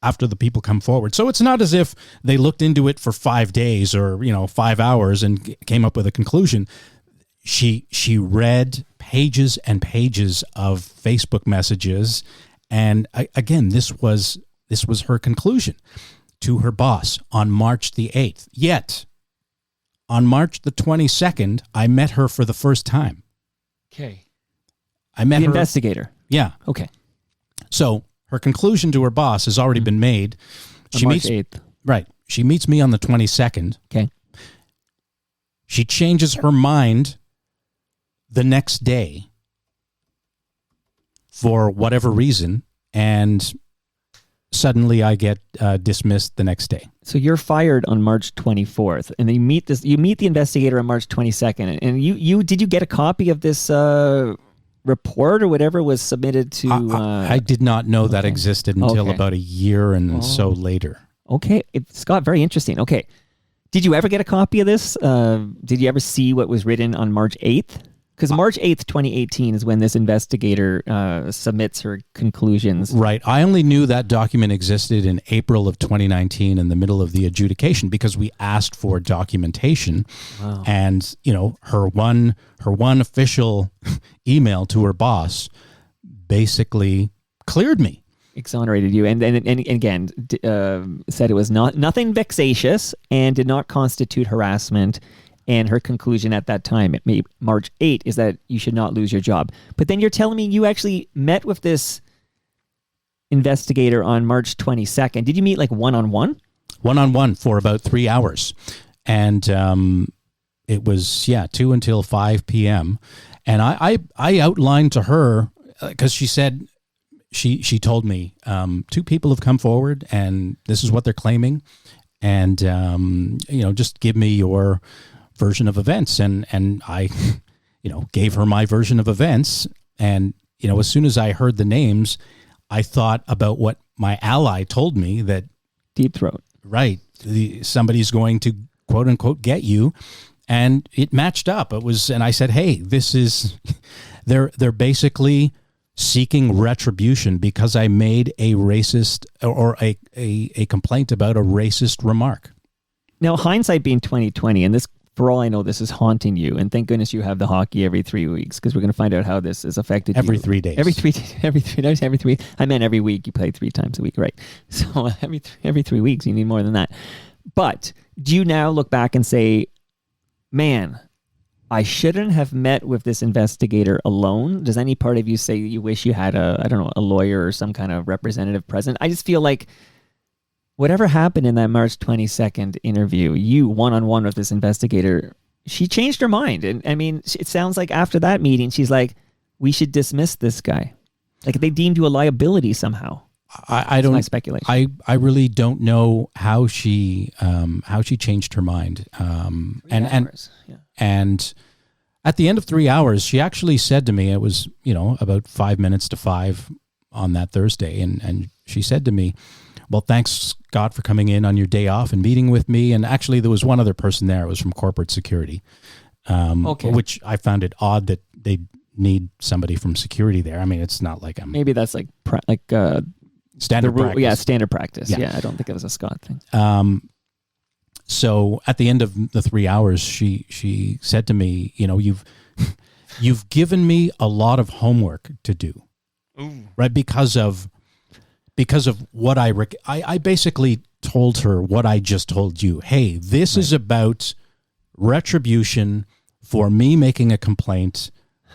the people come forward. So it's not as if they looked into it for 5 days or 5 hours and came up with a conclusion. She read pages and pages of Facebook messages, and again, this was her conclusion to her boss on March the 8th. Yet, on March the 22nd, I met her for the first time. Okay. I met the her. Investigator. Yeah. Okay. So her conclusion to her boss has already been made. On March 8th. Right. She meets me on the 22nd. Okay. She changes her mind the next day for whatever reason, and suddenly I get dismissed the next day. So you're fired on March 24th, and then you meet the investigator on March 22nd, and you did you get a copy of this report or whatever was submitted to? I did not know that existed until about a year and so later. Okay, Scott, very interesting. Okay, Did you ever get a copy of this? Did you ever see what was written on March 8th? Because March 8th, 2018 is when this investigator submits her conclusions. Right. I only knew that document existed in April of 2019 in the middle of the adjudication because we asked for documentation. Wow. And, her one official email to her boss basically cleared me. Exonerated you, and again said it was nothing vexatious and did not constitute harassment. And her conclusion at that time, March 8, is that you should not lose your job. But then you're telling me you actually met with this investigator on March 22nd. Did you meet like one-on-one? One-on-one for about 3 hours, and it was 2 until 5 p.m. And I outlined to her because she said. She told me 2 people have come forward and this is what they're claiming, and just give me your version of events, and I gave her my version of events, and as soon as I heard the names, I thought about what my ally told me, that Deep Throat, right, somebody's going to quote unquote get you, and it matched up. It was, and I said, hey, this is they're basically seeking retribution because I made a racist or a complaint about a racist remark. Now, hindsight being 2020, and this, for all I know, this is haunting you. And thank goodness you have the hockey every 3 weeks, because we're going to find out how this has affected every you. 3 days. Every 3 days. Every 3. I meant every week. You play 3 times a week, right? So every 3 weeks, you need more than that. But do you now look back and say, man, I shouldn't have met with this investigator alone? Does any part of you say you wish you had a lawyer or some kind of representative present? I just feel like whatever happened in that March 22nd interview, you one-on-one with this investigator, she changed her mind. And I mean, it sounds like after that meeting, she's like, we should dismiss this guy. Like they deemed you a liability somehow. I don't. That's my speculation. I really don't know how she changed her mind. And at the end of 3 hours, she actually said to me, it was about 5 minutes to 5 on that Thursday, and she said to me, well, thanks, Scott, for coming in on your day off and meeting with me. And actually, there was one other person there. It was from corporate security, which I found it odd that they need somebody from security there. I mean, it's not like I'm... Maybe that's like standard practice. Yeah, standard practice. Yeah. Yeah, I don't think it was a Scott thing. So at the end of the 3 hours, she said to me, you've given me a lot of homework to do, right? Because of what I basically told her what I just told you. Hey, this is about retribution for me making a complaint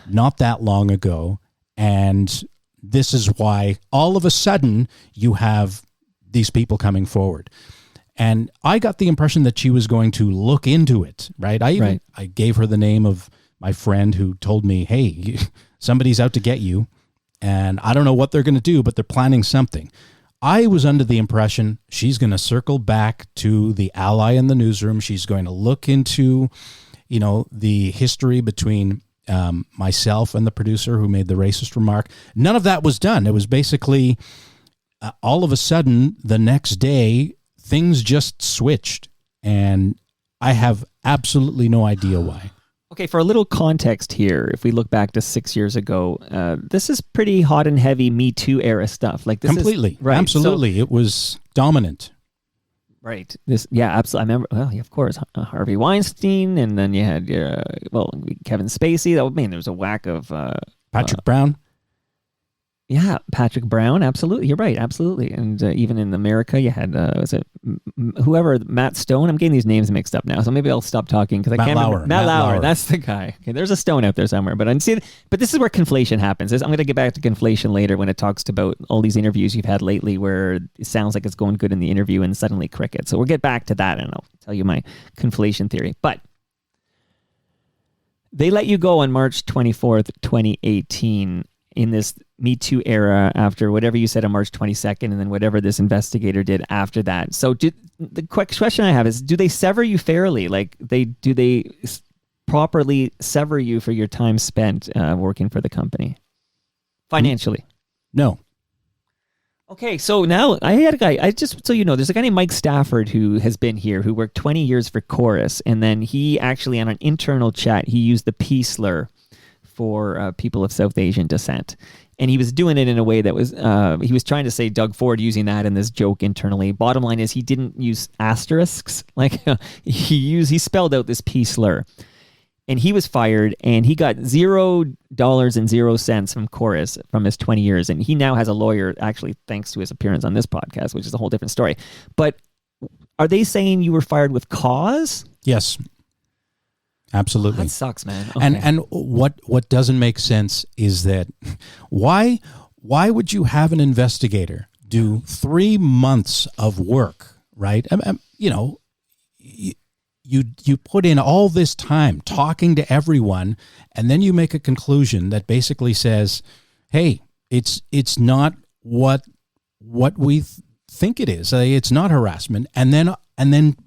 not that long ago, and this is why all of a sudden you have these people coming forward. And I got the impression that she was going to look into it, right? I gave her the name of my friend who told me, hey, somebody's out to get you, and I don't know what they're going to do, but they're planning something. I was under the impression she's going to circle back to the ally in the newsroom. She's going to look into, the history between myself and the producer who made the racist remark. None of that was done. It was basically all of a sudden the next day, things just switched, and I have absolutely no idea why. Okay, for a little context here, if we look back to 6 years ago, this is pretty hot and heavy Me Too era stuff. Like this completely, is, right, absolutely, it was dominant. Right. Absolutely. I remember. Well, of course, Harvey Weinstein, and then you had Kevin Spacey. There was a whack of Patrick Brown. Yeah, Patrick Brown, absolutely. You're right, absolutely. And even in America, you had, Matt Stone? I'm getting these names mixed up now, so maybe I'll stop talking because I can't remember. Matt Lauer, that's the guy. Okay, there's a Stone out there somewhere. But this is where conflation happens. I'm going to get back to conflation later when it talks about all these interviews you've had lately where it sounds like it's going good in the interview and suddenly cricket. So we'll get back to that and I'll tell you my conflation theory. But they let you go on March 24th, 2018 in this Me Too era after whatever you said on March 22nd and then whatever this investigator did after that. So the quick question I have is, do they sever you fairly? Like do they properly sever you for your time spent working for the company financially? No. Okay, so now I had a guy, so you know, there's a guy named Mike Stafford who has been here, who worked 20 years for Chorus, and then he actually, on an internal chat, he used the P slur for people of South Asian descent. And he was doing it in a way that was, he was trying to say Doug Ford using that in this joke internally. Bottom line is he didn't use asterisks. Like he spelled out this P slur. And he was fired, and he got $0.00 from Chorus from his 20 years. And he now has a lawyer, actually, thanks to his appearance on this podcast, which is a whole different story. But are they saying you were fired with cause? Yes. Absolutely. That sucks, man. Okay. And what doesn't make sense is that why would you have an investigator do 3 months of work, right? You know, you put in all this time talking to everyone, and then you make a conclusion that basically says, "Hey, it's not what we think it is. It's not harassment." And then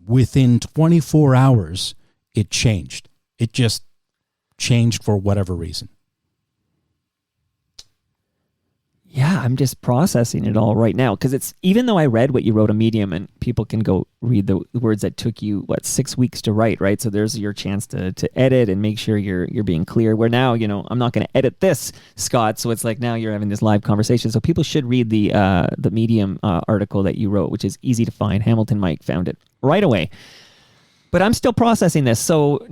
within 24 hours, it changed. It just changed for whatever reason. Yeah, I'm just processing it all right now, because it's, even though I read what you wrote on Medium, and people can go read the words that took you 6 weeks to write, right? So there's your chance to edit and make sure you're being clear. Where now, you know, I'm not going to edit this, Scott. So it's like now you're having this live conversation. So people should read the Medium article that you wrote, which is easy to find. Hamilton Mike found it right away. But I'm still processing this. So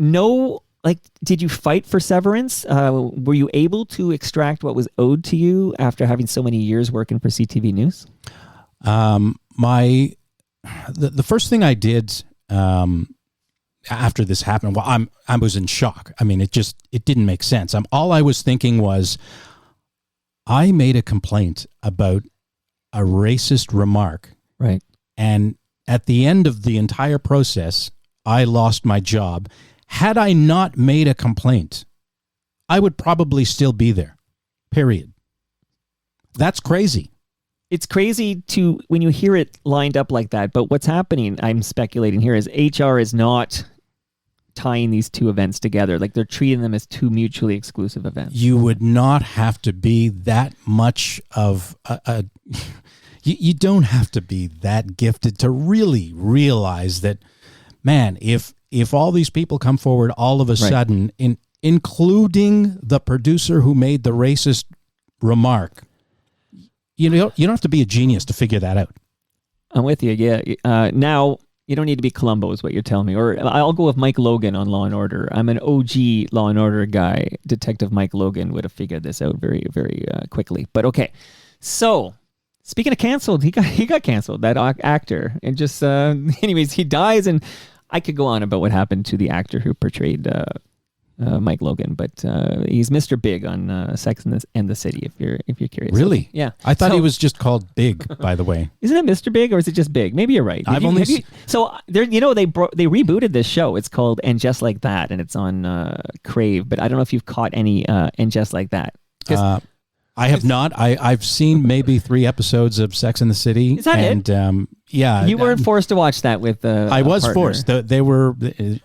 did you fight for severance? Were you able to extract what was owed to you after having so many years working for CTV News? The first thing I did after this happened, well, I was in shock. I mean, it didn't make sense. All I was thinking was, I made a complaint about a racist remark, right? And at the end of the entire process, I lost my job. Had I not made a complaint, I would probably still be there, period. That's crazy. It's crazy when you hear it lined up like that. But what's happening, I'm speculating here, is HR is not tying these two events together. Like, they're treating them as two mutually exclusive events. You would not have to be that much of you don't have to be that gifted to really realize that, man, if all these people come forward all of a sudden, including the producer who made the racist remark, you don't have to be a genius to figure that out. I'm with you, yeah. Now, you don't need to be Columbo is what you're telling me. Or I'll go with Mike Logan on Law & Order. I'm an OG Law & Order guy. Detective Mike Logan would have figured this out very, very quickly. But okay, so speaking of canceled, he got canceled, that actor. And just, anyways, he dies, and I could go on about what happened to the actor who portrayed Mike Logan, but he's Mr. Big on Sex and the City. If you're curious, really, okay. Yeah. I thought he was just called Big. By the way, isn't it Mr. Big, or is it just Big? Maybe you're right. So there, they rebooted this show. It's called And Just Like That, and it's on Crave. But I don't know if you've caught any And Just Like That. I have not. I've seen maybe 3 episodes of Sex and the City. Is that it? Yeah. You weren't forced to watch that with I was forced. They were.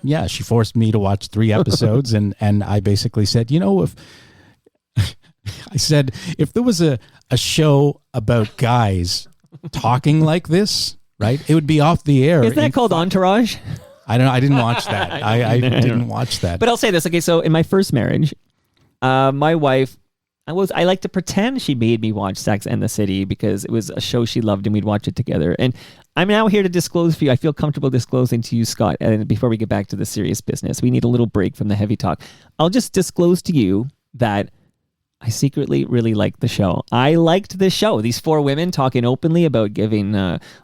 Yeah, she forced me to watch 3 episodes, and I basically said, if there was a show about guys talking like this, right, it would be off the air. Isn't that called Entourage? I don't know. I didn't watch that. I didn't watch that. But I'll say this. Okay, so in my first marriage, my wife, I like to pretend she made me watch Sex and the City because it was a show she loved and we'd watch it together. And I'm now here to disclose for you. I feel comfortable disclosing to you, Scott, and before we get back to the serious business, we need a little break from the heavy talk. I'll just disclose to you that I secretly really liked the show. I liked this show. These 4 women talking openly about giving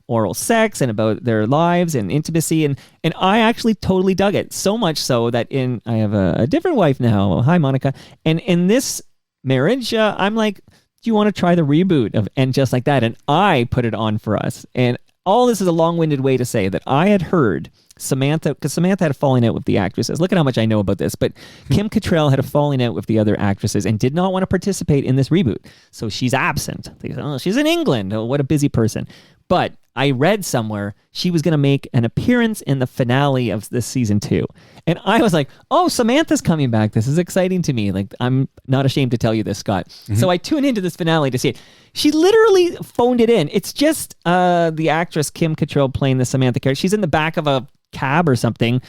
oral sex and about their lives and intimacy. And I actually totally dug it. So much so that I have a different wife now. Hi, Monica. And in this marriage, I'm like, do you want to try the reboot of And Just Like That? And I put it on for us. And all this is a long-winded way to say that I had heard Samantha, because Samantha had a falling out with the actresses. Look at how much I know about this. But Kim Cattrall had a falling out with the other actresses and did not want to participate in this reboot. So she's absent. They said, oh, she's in England. Oh, what a busy person. But I read somewhere she was going to make an appearance in the finale of this season 2. And I was like, oh, Samantha's coming back. This is exciting to me. Like, I'm not ashamed to tell you this, Scott. So I tune into this finale to see it. She literally phoned it in. It's just the actress Kim Cattrall playing the Samantha character. She's in the back of a cab or something,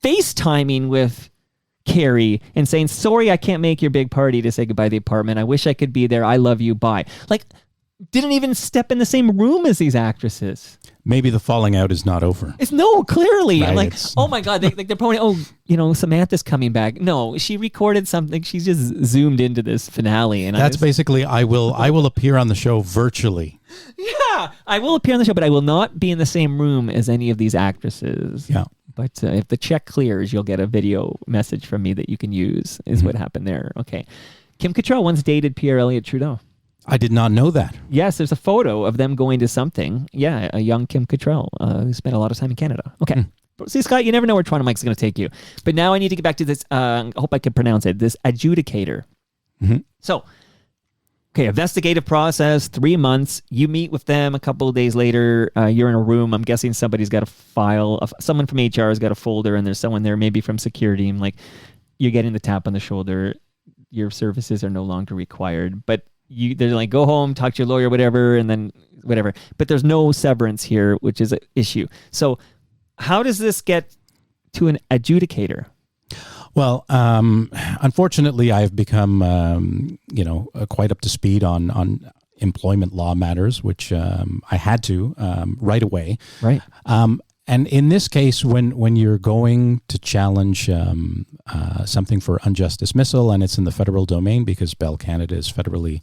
FaceTiming with Carrie and saying, sorry, I can't make your big party to say goodbye to the apartment. I wish I could be there. I love you. Bye. Like, didn't even step in the same room as these actresses. Maybe the falling out is not over. It's clearly. Right, I'm like, oh my God, they're probably, Samantha's coming back. No, she recorded something. She's just zoomed into this finale. And that's basically, I will appear on the show virtually. Yeah, I will appear on the show, but I will not be in the same room as any of these actresses. Yeah. But if the check clears, you'll get a video message from me that you can use, is what happened there. Okay. Kim Cattrall once dated Pierre Elliott Trudeau. I did not know that. Yes, there's a photo of them going to something. Yeah, a young Kim Cattrall who spent a lot of time in Canada. Okay. See, Scott, you never know where Toronto Mike's going to take you. But now I need to get back to this, I hope I can pronounce it, this adjudicator. So, okay, investigative process, 3 months. You meet with them a couple of days later. You're in a room. I'm guessing somebody's got a file. Someone from HR has got a folder, and there's someone there maybe from security. And like, you're getting the tap on the shoulder. Your services are no longer required. But they're like, go home, talk to your lawyer, whatever, and then whatever. But there's no severance here, which is an issue. So how does this get to an adjudicator? Well, unfortunately, I've become, quite up to speed on employment law matters, which I had to right away. Right. And in this case, when you're going to challenge something for unjust dismissal, and it's in the federal domain because Bell Canada is federally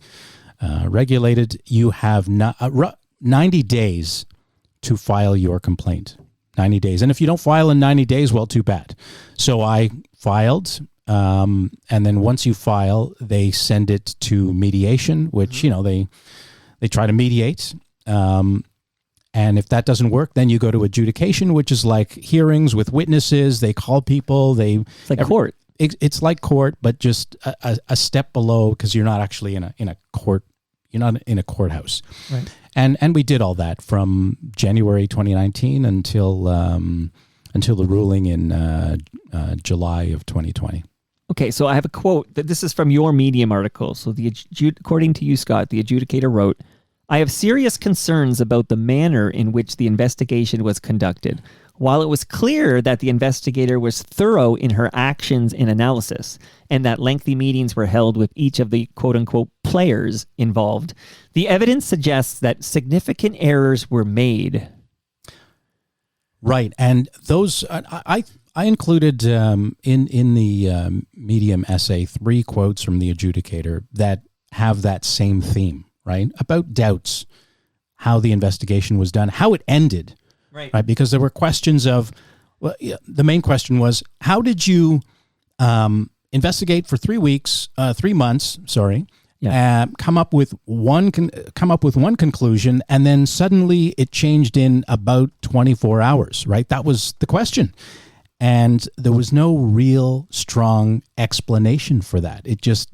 regulated, you have 90 days to file your complaint. 90 days. And if you don't file in 90 days, well, too bad. So I filed, and then once you file, they send it to mediation, which, they try to mediate. And if that doesn't work, then you go to adjudication, which is like hearings with witnesses. They call people. It's like court. It's like court, but just a step below, because you're not actually in a court. You're not in a courthouse. Right. And we did all that from January 2019 until the ruling in July of 2020. Okay, so I have a quote. This is from your Medium article. So according to you, Scott, the adjudicator wrote, I have serious concerns about the manner in which the investigation was conducted. While it was clear that the investigator was thorough in her actions and analysis, and that lengthy meetings were held with each of the quote-unquote players involved, the evidence suggests that significant errors were made. Right, and those I included in the Medium essay 3 quotes from the adjudicator that have that same theme. Right, about doubts, how the investigation was done, how it ended, right? Because there were questions of, well, the main question was, how did you investigate for 3 months? Sorry, come up with one conclusion, and then suddenly it changed in about 24 hours. Right, that was the question, and there was no real strong explanation for that. It just,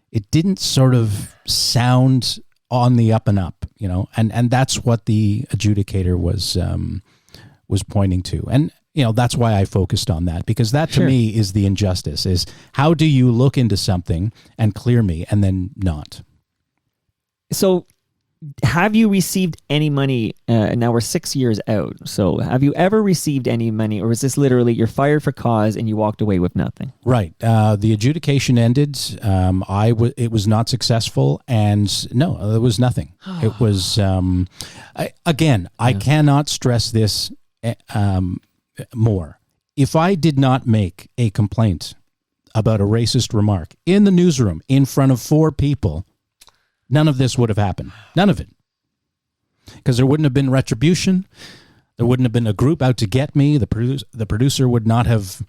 it didn't sort of sound on the up and up, and that's what the adjudicator was pointing to. And, that's why I focused on that, because that to me is the injustice, is how do you look into something and clear me and then not? So have you received any money? Now we're 6 years out. So have you ever received any money, or is this literally you're fired for cause and you walked away with nothing? Right. The adjudication ended. It was not successful, and no, there was nothing. It was I cannot stress this more. If I did not make a complaint about a racist remark in the newsroom in front of 4 people, none of this would have happened. None of it. Because there wouldn't have been retribution. There wouldn't have been a group out to get me. The producer would not have,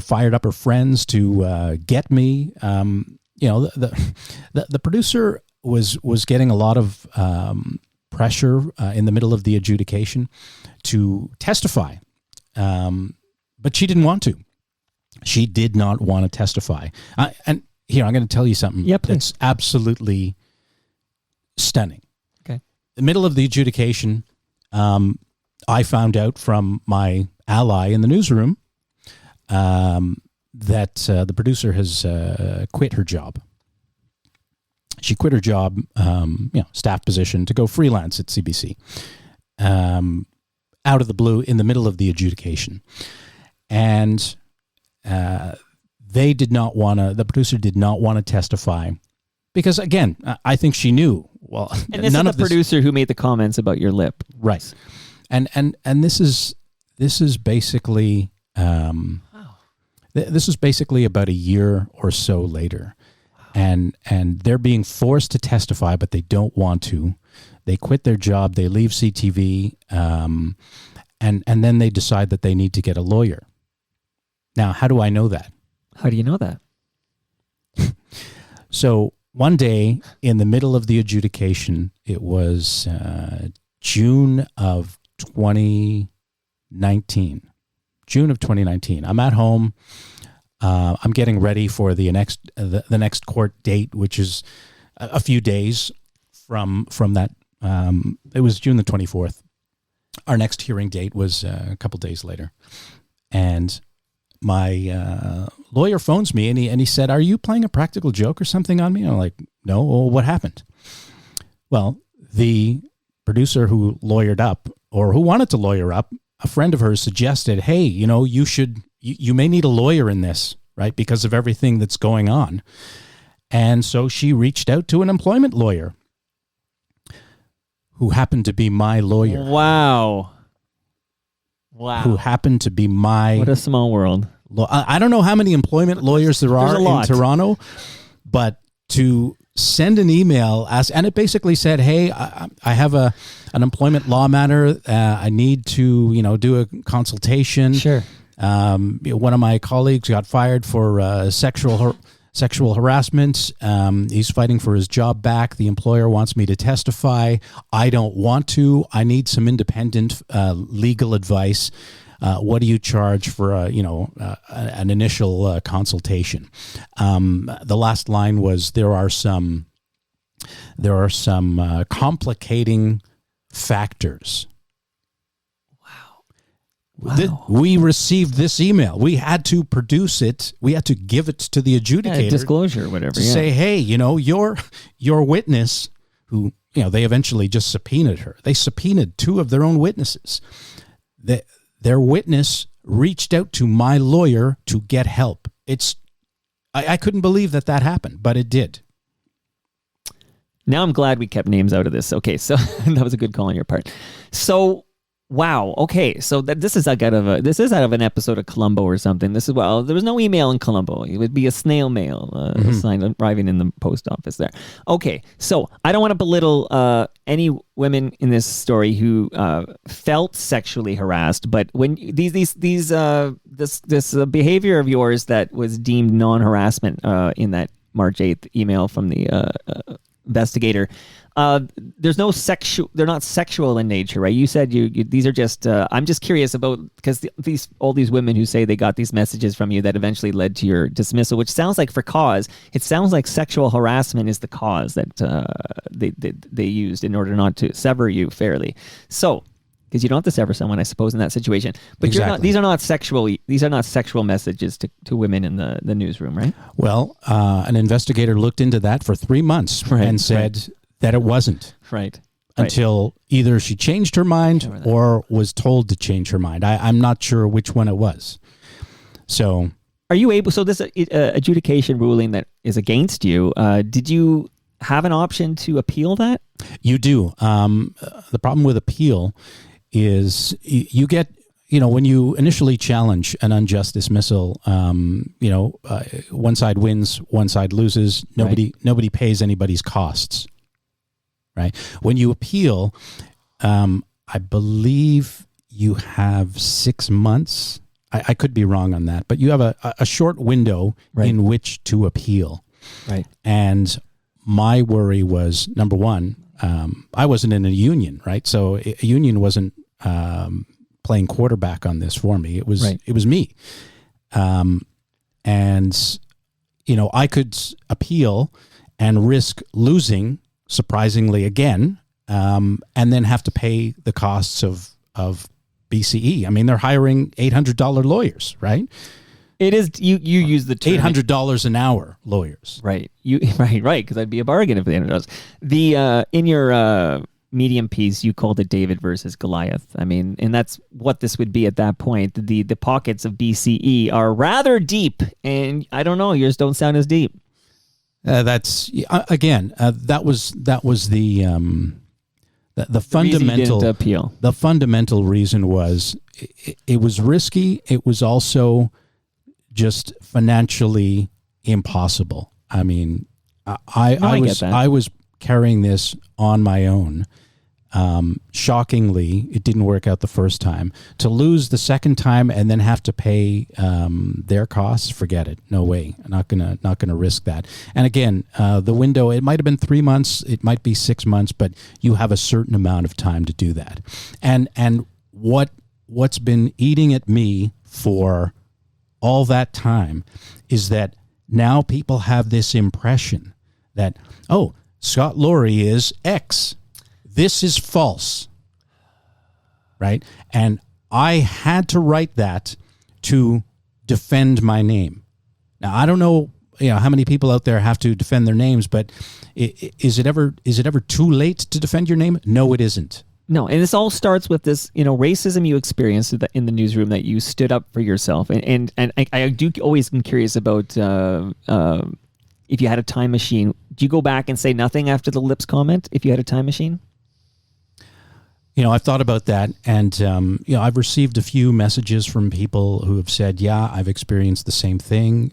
fired up her friends to get me. The producer was getting a lot of pressure in the middle of the adjudication to testify. But she didn't want to. She did not want to testify. And here, I'm going to tell you something that's absolutely stunning. Okay. The middle of the adjudication, I found out from my ally in the newsroom that the producer has quit her job. She quit her job, staff position, to go freelance at CBC, out of the blue in the middle of the adjudication. And they did not want to, the producer did not want to testify because, again, I think she knew. Well, and this is the producer who made the comments about your lip. Right. And this is basically, this is basically about a year or so later. And they're being forced to testify, but they don't want to. They quit their job. They leave CTV, and then they decide that they need to get a lawyer. Now, how do I know that? How do you know that? So one day in the middle of the adjudication, it was June of 2019. June of 2019. I'm at home. I'm getting ready for the next court date, which is a few days from that. It was June the 24th. Our next hearing date was a couple days later, and my lawyer phones me and he said, "Are you playing a practical joke or something on me?" And I'm like, "No. Well, what happened?" Well, the producer who lawyered up, or who wanted to lawyer up, a friend of hers suggested, "Hey, you may need a lawyer in this, right? Because of everything that's going on." And so she reached out to an employment lawyer who happened to be my lawyer. Wow. Who happened to be my... What a small world. I don't know how many employment lawyers there are in Toronto, but to send an email, and it basically said, "Hey, I have an employment law matter. I need to, do a consultation." Sure. One of my colleagues got fired for sexual harassment. He's fighting for his job back. The employer wants me to testify. I don't want to. I need some independent legal advice. What do you charge for an initial consultation? The last line was, there are some complicating factors. Wow. We received this email. We had to produce it. We had to give it to the adjudicator. Yeah, disclosure, whatever. To say, "Hey, your witness," who, they eventually just subpoenaed her. They subpoenaed two of their own witnesses. Their witness reached out to my lawyer to get help. I couldn't believe that happened, but it did. Now I'm glad we kept names out of this. Okay, so that was a good call on your part. So, wow. Okay, so this is out of an episode of Columbo or something. There was no email in Columbo. It would be a snail mail signed arriving in the post office there. Okay, so I don't want to belittle any women in this story who felt sexually harassed, but when this behavior of yours that was deemed non-harassment in that March 8th email from the investigator, there's no sexual. They're not sexual in nature, right? You said these are just. I'm just curious about, because all these women who say they got these messages from you that eventually led to your dismissal, which sounds like it sounds like sexual harassment is the cause that they used in order not to sever you fairly. So, because you don't have to sever someone, I suppose, in that situation. But exactly. These are not sexual messages to women in the newsroom, right? Well, an investigator looked into that for 3 months and said that it wasn't. Right. Until either she changed her mind or was told to change her mind. I'm not sure which one it was. So, are you able? So this adjudication ruling that is against you, did you have an option to appeal that? You do. The problem with appeal is you get, when you initially challenge an unjust dismissal, one side wins, one side loses. Nobody pays anybody's costs. Right. When you appeal, I believe you have 6 months. I could be wrong on that, but you have a short window in which to appeal. Right. And my worry was, number one, I wasn't in a union, right? So a union wasn't playing quarterback on this for me. It was me. And I could appeal and risk losing surprisingly again, and then have to pay the costs of BCE. I mean, they're hiring $800 lawyers, right? It is you use the term $800 an hour lawyers, right? Right, because that'd be a bargain if they ended us. The in your Medium piece, you called it David versus Goliath. I mean, and that's what this would be at that point. The pockets of BCE are rather deep, and I don't know, yours don't sound as deep. That's again. That was the fundamental didn't appeal. The fundamental reason was it was risky. It was also just financially impossible. I mean, I was carrying this on my own. Shockingly, it didn't work out the first time. To lose the second time and then have to pay their costs, forget it. No way. I'm not gonna risk that. And again, the window, it might have been 3 months, it might be 6 months, but you have a certain amount of time to do that. And what's been eating at me for all that time is that now people have this impression that, oh, Scott Laurie is X. This is false, right? And I had to write that to defend my name. Now, I don't know, how many people out there have to defend their names, but is it ever too late to defend your name? No, it isn't. No, and this all starts with this, racism you experienced in the newsroom, that you stood up for yourself. And I do always am curious about if you had a time machine. Do you go back and say nothing after the Lips comment if you had a time machine? I've thought about that, and I've received a few messages from people who have said, yeah, I've experienced the same thing.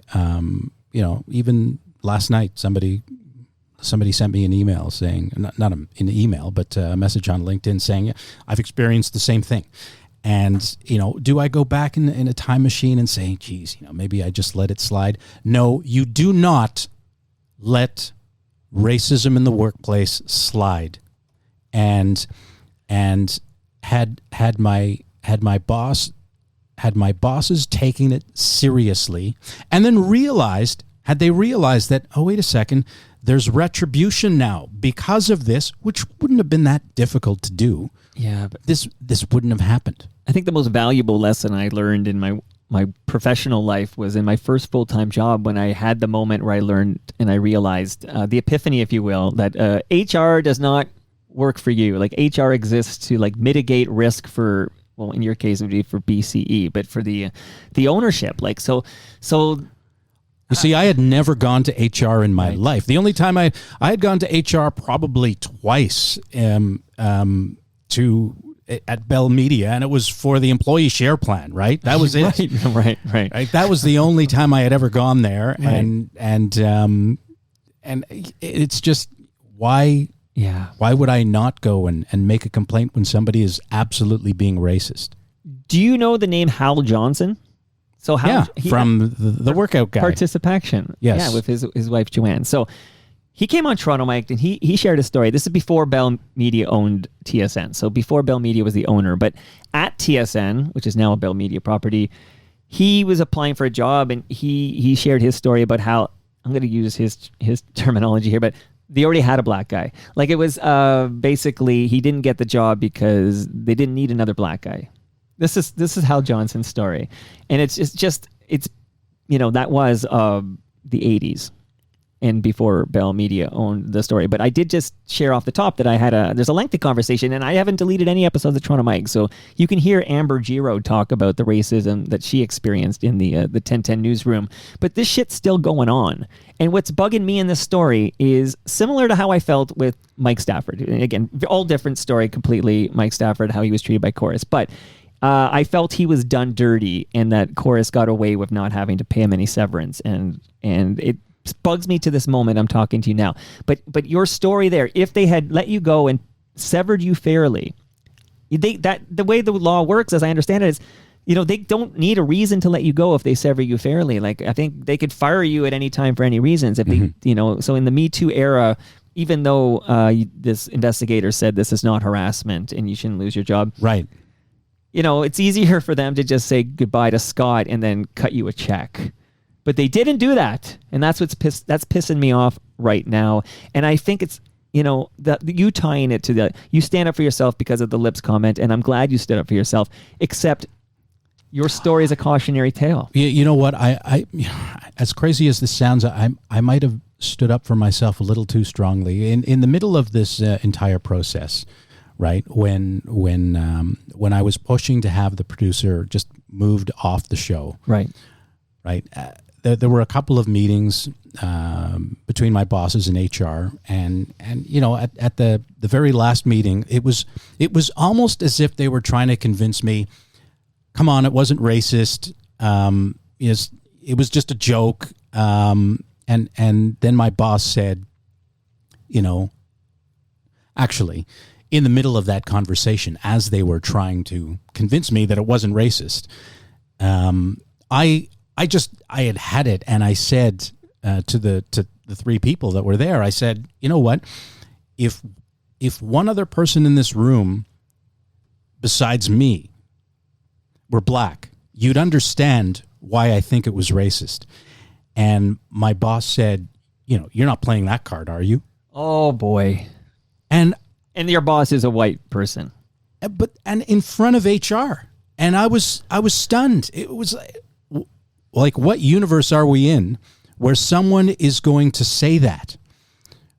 Even last night, somebody sent me an email saying, not an email, but a message on LinkedIn saying, yeah, I've experienced the same thing. And, do I go back in a time machine and say, geez, maybe I just let it slide? No, you do not let racism in the workplace slide. And had my bosses taken it seriously, and then realized that, oh, wait a second, there's retribution now because of this, which wouldn't have been that difficult to do. Yeah, but this wouldn't have happened. I think the most valuable lesson I learned in my professional life was in my first full-time job, when I had the moment where I learned and I realized the epiphany, if you will, that HR does not work for you. Like, HR exists to mitigate risk for, well, in your case it would be for BCE, but for the ownership. So you see, I had never gone to HR in my life. The only time I had gone to HR probably twice at Bell Media, and it was for the employee share plan, right? That was it. Right. That was the only time I had ever gone there. Right. And it's just, why would I not go and make a complaint when somebody is absolutely being racist? Do you know the name Hal Johnson? So Hal, from the workout guy. Participation. Yes. Yeah, with his wife Joanne. So he came on Toronto Mike, and he shared a story. This is before Bell Media owned TSN. So before Bell Media was the owner. But at TSN, which is now a Bell Media property, he was applying for a job, and he shared his story about how, I'm going to use his terminology here, but they already had a black guy. Like, it was basically, he didn't get the job because they didn't need another black guy. This is Hal Johnson's story, and it's that was the 80s and before Bell Media owned the story. But I did just share off the top that there's a lengthy conversation, and I haven't deleted any episodes of Toronto Mike, so you can hear Amber Giro talk about the racism that she experienced in the 1010 newsroom. But this shit's still going on, and what's bugging me in this story is similar to how I felt with Mike Stafford. Again, all different story completely. Mike Stafford, how he was treated by Chorus, but I felt he was done dirty, and that Chorus got away with not having to pay him any severance, and it bugs me to this moment I'm talking to you now. But your story there, if they had let you go and severed you fairly, the way the law works, as I understand it, is, they don't need a reason to let you go if they sever you fairly. Like, I think they could fire you at any time for any reasons. If they, so in the Me Too era, even though this investigator said this is not harassment and you shouldn't lose your job, right? It's easier for them to just say goodbye to Scott and then cut you a check. But they didn't do that. And that's pissing me off right now. And I think that you tying it to you stand up for yourself because of the lips comment, and I'm glad you stood up for yourself, except your story is a cautionary tale. You know what? I as crazy as this sounds, I might have stood up for myself a little too strongly in the middle of this entire process, right? When I was pushing to have the producer just moved off the show, right? There were a couple of meetings between my bosses and HR, and at the very last meeting, it was almost as if they were trying to convince me, come on, it wasn't racist. It was just a joke. And then my boss said, actually, in the middle of that conversation, as they were trying to convince me that it wasn't racist, I had it, and I said to the three people that were there, I said, you know what, if one other person in this room besides me were black, you'd understand why I think it was racist. And my boss said, you're not playing that card, are you? Oh boy. And your boss is a white person. But in front of HR. And I was stunned. It was like, what universe are we in where someone is going to say that?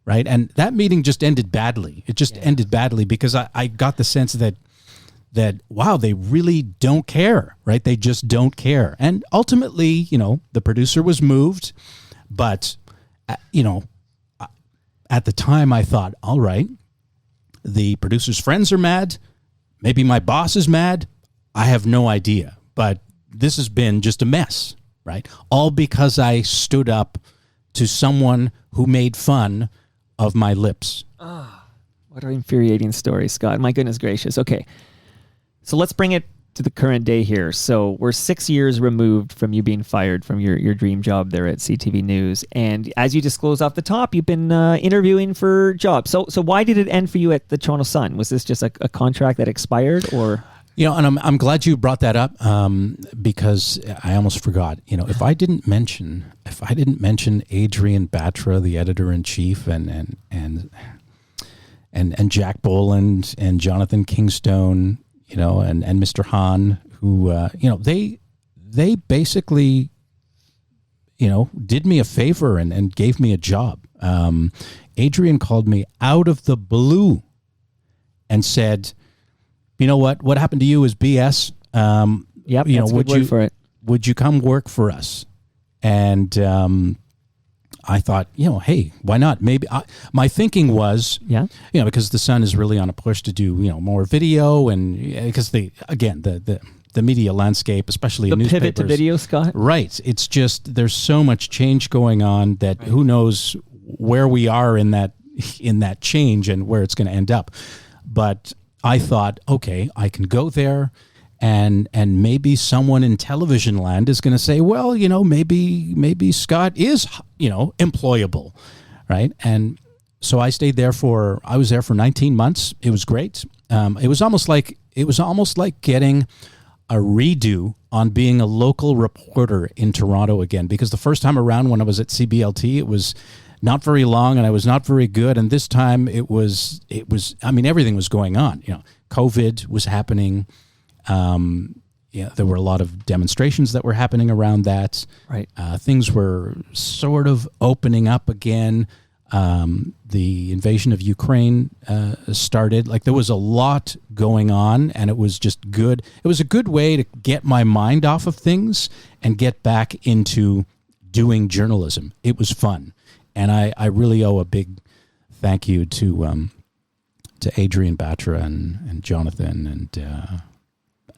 Right? And that meeting just ended badly. It just ended badly because I got the sense that wow, they really don't care, right? They just don't care. And ultimately, the producer was moved, but at the time I thought, all right, the producer's friends are mad, maybe my boss is mad, I have no idea, but this has been just a mess, right? All because I stood up to someone who made fun of my lips. What an infuriating story, Scott. My goodness gracious. Okay. So let's bring it to the current day here. So we're 6 years removed from you being fired from your dream job there at CTV News. And as you disclosed off the top, you've been interviewing for jobs. So why did it end for you at the Toronto Sun? Was this just a contract that expired, or? And I'm glad you brought that up because I almost forgot. If I didn't mention Adrian Batra, the editor-in-chief, and Jack Boland and Jonathan Kingstone, and Mr. Hahn, who, they basically, did me a favor and gave me a job. Adrian called me out of the blue and said, you know what happened to you is BS. Yep, that's a good word for it. Would you come work for us? And I thought, hey, why not? Maybe my thinking was, because the Sun is really on a push to do, more video, and because the media landscape, especially the in newspapers, pivot to video, Scott. Right. It's just there's so much change going on that who knows where we are in that change and where it's going to end up. But I thought, okay, I can go there. And maybe someone in television land is going to say, well, maybe Scott is, employable, right? And so I was there for 19 months. It was great. It was almost like getting a redo on being a local reporter in Toronto again, because the first time around when I was at CBLT, it was not very long and I was not very good. And this time it was, everything was going on. COVID was happening. There were a lot of demonstrations that were happening around that. Right. Things were sort of opening up again. The invasion of Ukraine started. Like, there was a lot going on, and it was just good. It was a good way to get my mind off of things and get back into doing journalism. It was fun. And I really owe a big thank you to Adrian Batra and Jonathan and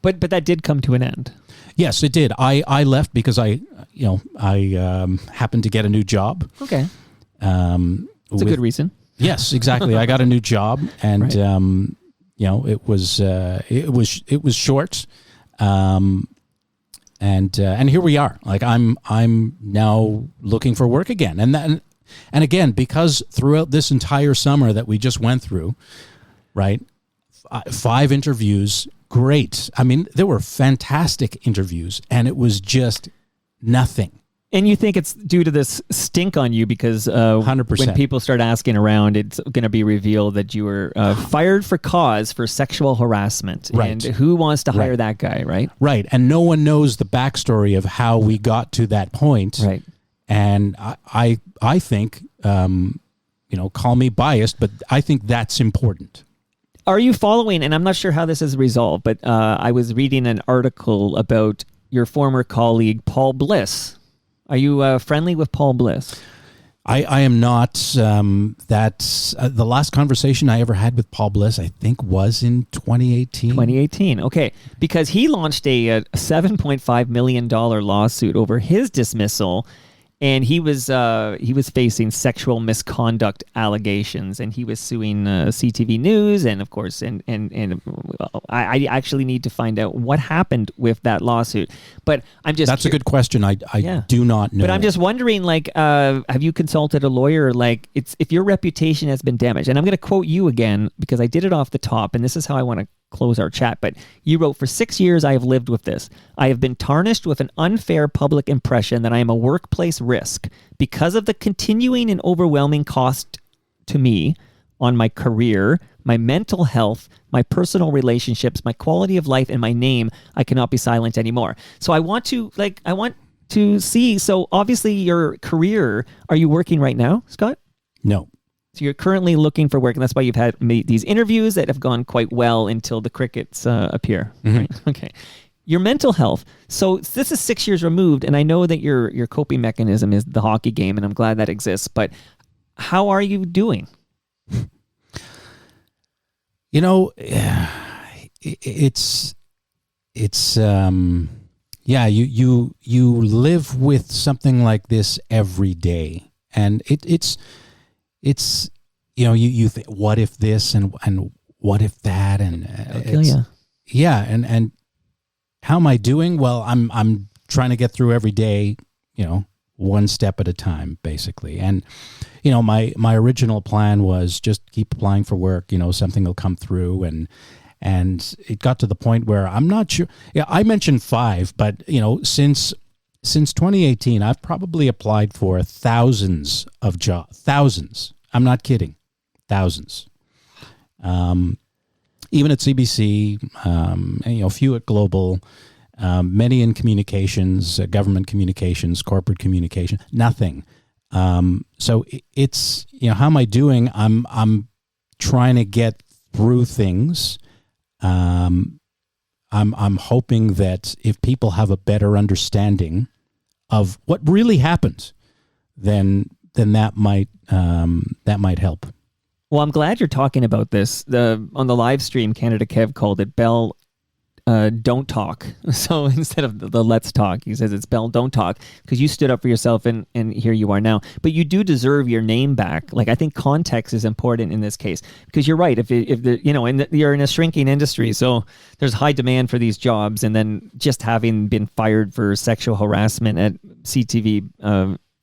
But that did come to an end. Yes, it did. I left because I happened to get a new job. Okay. It's a good reason. Yes, exactly. I got a new job, and right. it was short, and here we are. Like, I'm now looking for work again, and again, because throughout this entire summer that we just went through, right, 5 interviews. Great. I mean, there were fantastic interviews, and it was just nothing. And you think it's due to this stink on you because 100%. when people start asking around, it's going to be revealed that you were fired for cause for sexual harassment. Right. And who wants to hire that guy, right? Right. And no one knows the backstory of how we got to that point. Right. And I think, call me biased, but I think that's important. Are you following, and I'm not sure how this is resolved, but I was reading an article about your former colleague, Paul Bliss. Are you friendly with Paul Bliss? I am not. That's the last conversation I ever had with Paul Bliss, I think, was in 2018. 2018, okay. Because he launched a $7.5 million lawsuit over his dismissal, and he was facing sexual misconduct allegations, and he was suing CTV News, and of course, and I actually need to find out what happened with that lawsuit. But I'm just that's a good question. I do not know. But I'm just wondering, like, have you consulted a lawyer? Like, if your reputation has been damaged, and I'm going to quote you again because I did it off the top, and this is how I want to close our chat, but you wrote, "For 6 years I have lived with this. I have been tarnished with an unfair public impression that I am a workplace risk because of the continuing and overwhelming cost to me on my career, my mental health, my personal relationships, my quality of life, and my name. I cannot be silent anymore." So I want to see, so obviously your career, are you working right now, Scott? No. So you're currently looking for work, and that's why you've had these interviews that have gone quite well until the crickets appear. Mm-hmm. Right? Okay. Your mental health. So this is 6 years removed, and I know that your coping mechanism is the hockey game, and I'm glad that exists. But how are you doing? You live with something like this every day, and it's you think, what if this and what if that, and and how am I doing? Well, I'm trying to get through every day, one step at a time, basically. And my original plan was just keep applying for work, something will come through, and it got to the point where I'm not sure. Yeah, I mentioned 5, but since 2018, I've probably applied for thousands of jobs. Thousands. I'm not kidding. Thousands. Even at CBC, a few at Global, many in communications, government communications, corporate communication, nothing. So it's, how am I doing? I'm trying to get through things. I'm hoping that if people have a better understanding of what really happened, then that might help. Well, I'm glad you're talking about this. On the live stream, Canada Kev called it Bell Don't Talk. So instead of the Let's Talk, he says it's Bell Don't Talk, because you stood up for yourself, and here you are now. But you do deserve your name back. Like, I think context is important in this case, because you're right. If you're in a shrinking industry, so there's high demand for these jobs, and then just having been fired for sexual harassment at CTV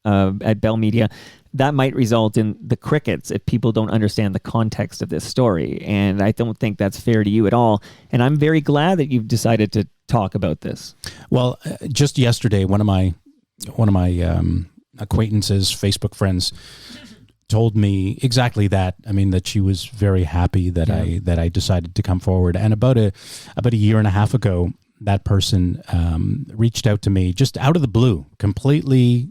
at Bell Media, that might result in the crickets if people don't understand the context of this story. And I don't think that's fair to you at all. And I'm very glad that you've decided to talk about this. Well, just yesterday, one of my acquaintances, Facebook friends, told me exactly that. I mean, that she was very happy that I decided to come forward. And about a year and a half ago, that person reached out to me just out of the blue, completely.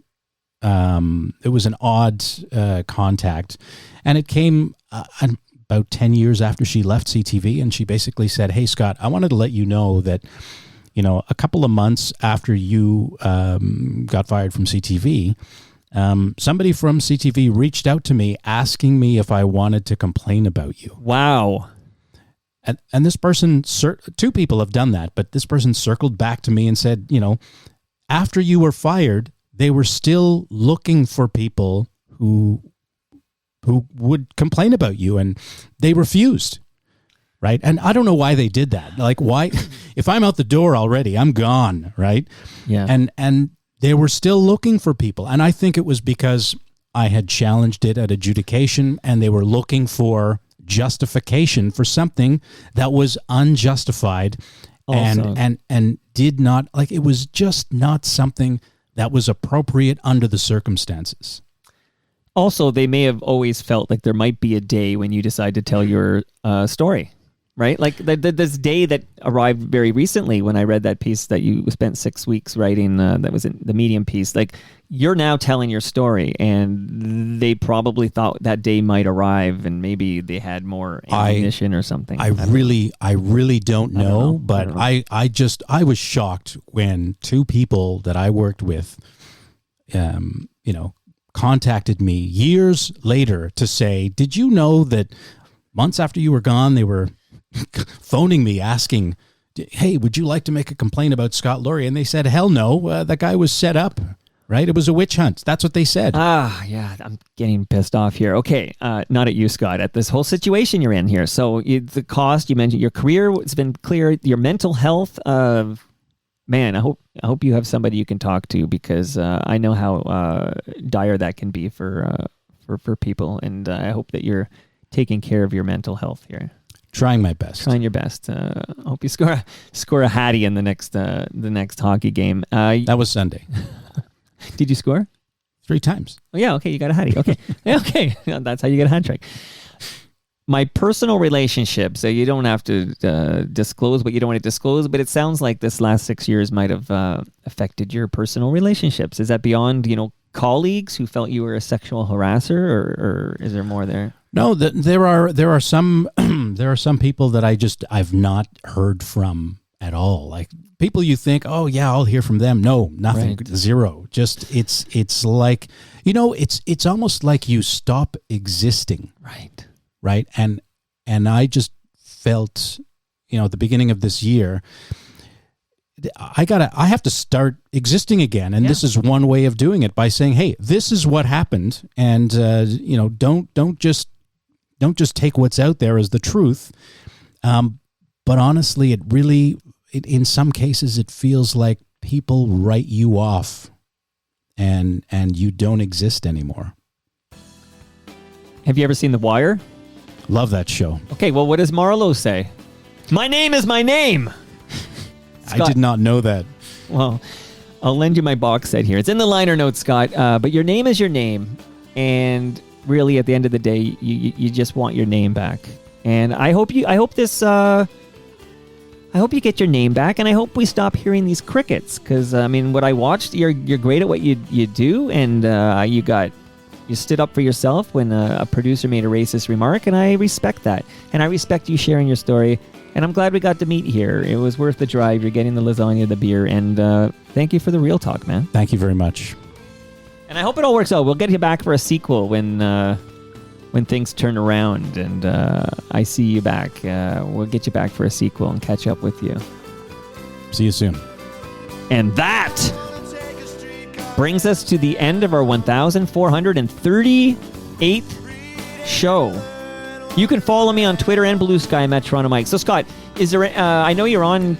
It was an odd contact, and it came about 10 years after she left CTV, and she basically said, "Hey, Scott, I wanted to let you know that, a couple of months after you got fired from CTV, somebody from CTV reached out to me asking me if I wanted to complain about you." Wow. And this person, 2 people have done that, but this person circled back to me and said, after you were fired, they were still looking for people who would complain about you, and they refused, right? And I don't know why they did that. Like, why? If I'm out the door already, I'm gone, right? Yeah. And they were still looking for people, and I think it was because I had challenged it at adjudication, and they were looking for justification for something that was unjustified, and did not, like, it was just not something that was appropriate under the circumstances. Also, they may have always felt like there might be a day when you decide to tell your story, right? Like this day that arrived very recently when I read that piece that you spent 6 weeks writing, that was in the Medium piece. Like, you're now telling your story, and they probably thought that day might arrive, and maybe they had more ammunition or something. I really don't know, but I was shocked when two people that I worked with, contacted me years later to say, did you know that months after you were gone, they were phoning me asking, hey, would you like to make a complaint about Scott Laurie? And they said, hell no, that guy was set up, right? It was a witch hunt. That's what they said. Yeah, I'm getting pissed off here. Okay, not at you, Scott, at this whole situation you're in here. So the cost, you mentioned your career, it's been clear, your mental health, man, I hope you have somebody you can talk to, because I know how dire that can be for people, and I hope that you're taking care of your mental health here. Trying my best. Trying your best. I hope you score a hattie in the next hockey game. That was Sunday. Did you score? 3 times. Oh yeah, okay, you got a hattie. Okay, yeah, okay, that's how you get a hat trick. My personal relationship, so you don't have to disclose what you don't want to disclose, but it sounds like this last 6 years might have affected your personal relationships. Is that beyond, colleagues who felt you were a sexual harasser, or is there more there? No, there are some people that I've not heard from at all. Like, people you think, oh yeah, I'll hear from them. No, nothing, right. Zero. Just it's like, it's almost like you stop existing. Right. And I just felt, at the beginning of this year, I have to start existing again. And this is one way of doing it, by saying, hey, this is what happened. And, don't just take what's out there as the truth. But honestly, in some cases, it feels like people write you off and you don't exist anymore. Have you ever seen The Wire? Love that show. Okay, well, what does Marlo say? My name is my name. Scott, I did not know that. Well, I'll lend you my box set here. It's in the liner notes, Scott. But your name is your name, and really, at the end of the day, you just want your name back. And I hope you get your name back, and I hope we stop hearing these crickets. Because what I watched, you're great at what you do, and you stood up for yourself when a producer made a racist remark, and I respect that. And I respect you sharing your story, and I'm glad we got to meet here. It was worth the drive. You're getting the lasagna, the beer, and thank you for the real talk, man. Thank you very much. And I hope it all works out. We'll get you back for a sequel when things turn around, and I see you back. We'll get you back for a sequel and catch up with you. See you soon. And that brings us to the end of our 1,438th show. You can follow me on Twitter and Blue Sky. I'm at Toronto Mike. So, Scott, is there? I know you're on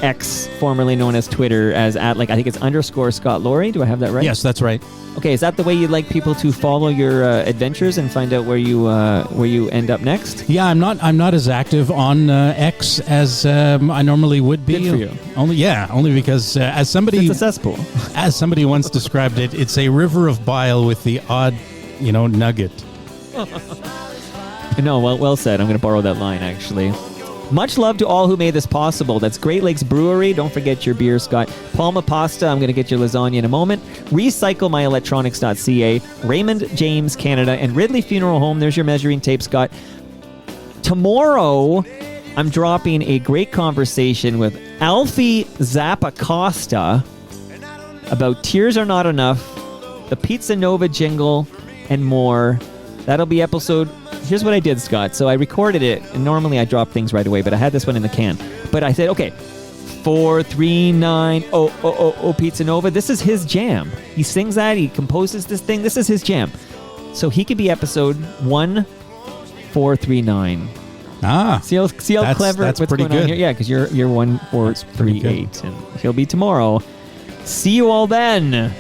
X, formerly known as Twitter, as at I think it's _ Scott Laurie. Do I have that right? Yes, that's right. Okay, is that the way you'd like people to follow your adventures and find out where you end up next? Yeah, I'm not as active on X as I normally would be. Good for you. Only because as somebody, it's a cesspool. As somebody once described it, it's a river of bile with the odd, nugget. No, well said. I'm going to borrow that line, actually. Much love to all who made this possible. That's Great Lakes Brewery. Don't forget your beer, Scott. Palma Pasta. I'm going to get your lasagna in a moment. RecycleMyElectronics.ca. Raymond James Canada. And Ridley Funeral Home. There's your measuring tape, Scott. Tomorrow, I'm dropping a great conversation with Alfie Zappacosta about Tears Are Not Enough, the Pizza Nova jingle, and more. That'll be episode... Here's what I did, Scott. So I recorded it, and normally I drop things right away, but I had this one in the can. But I said, okay, 439 Pizza Nova. This is his jam. He sings that. He composes this thing. This is his jam. So he could be episode 1439. See how clever that's what's pretty going good. on here? Yeah, because you're 1438, and he'll be tomorrow. See you all then.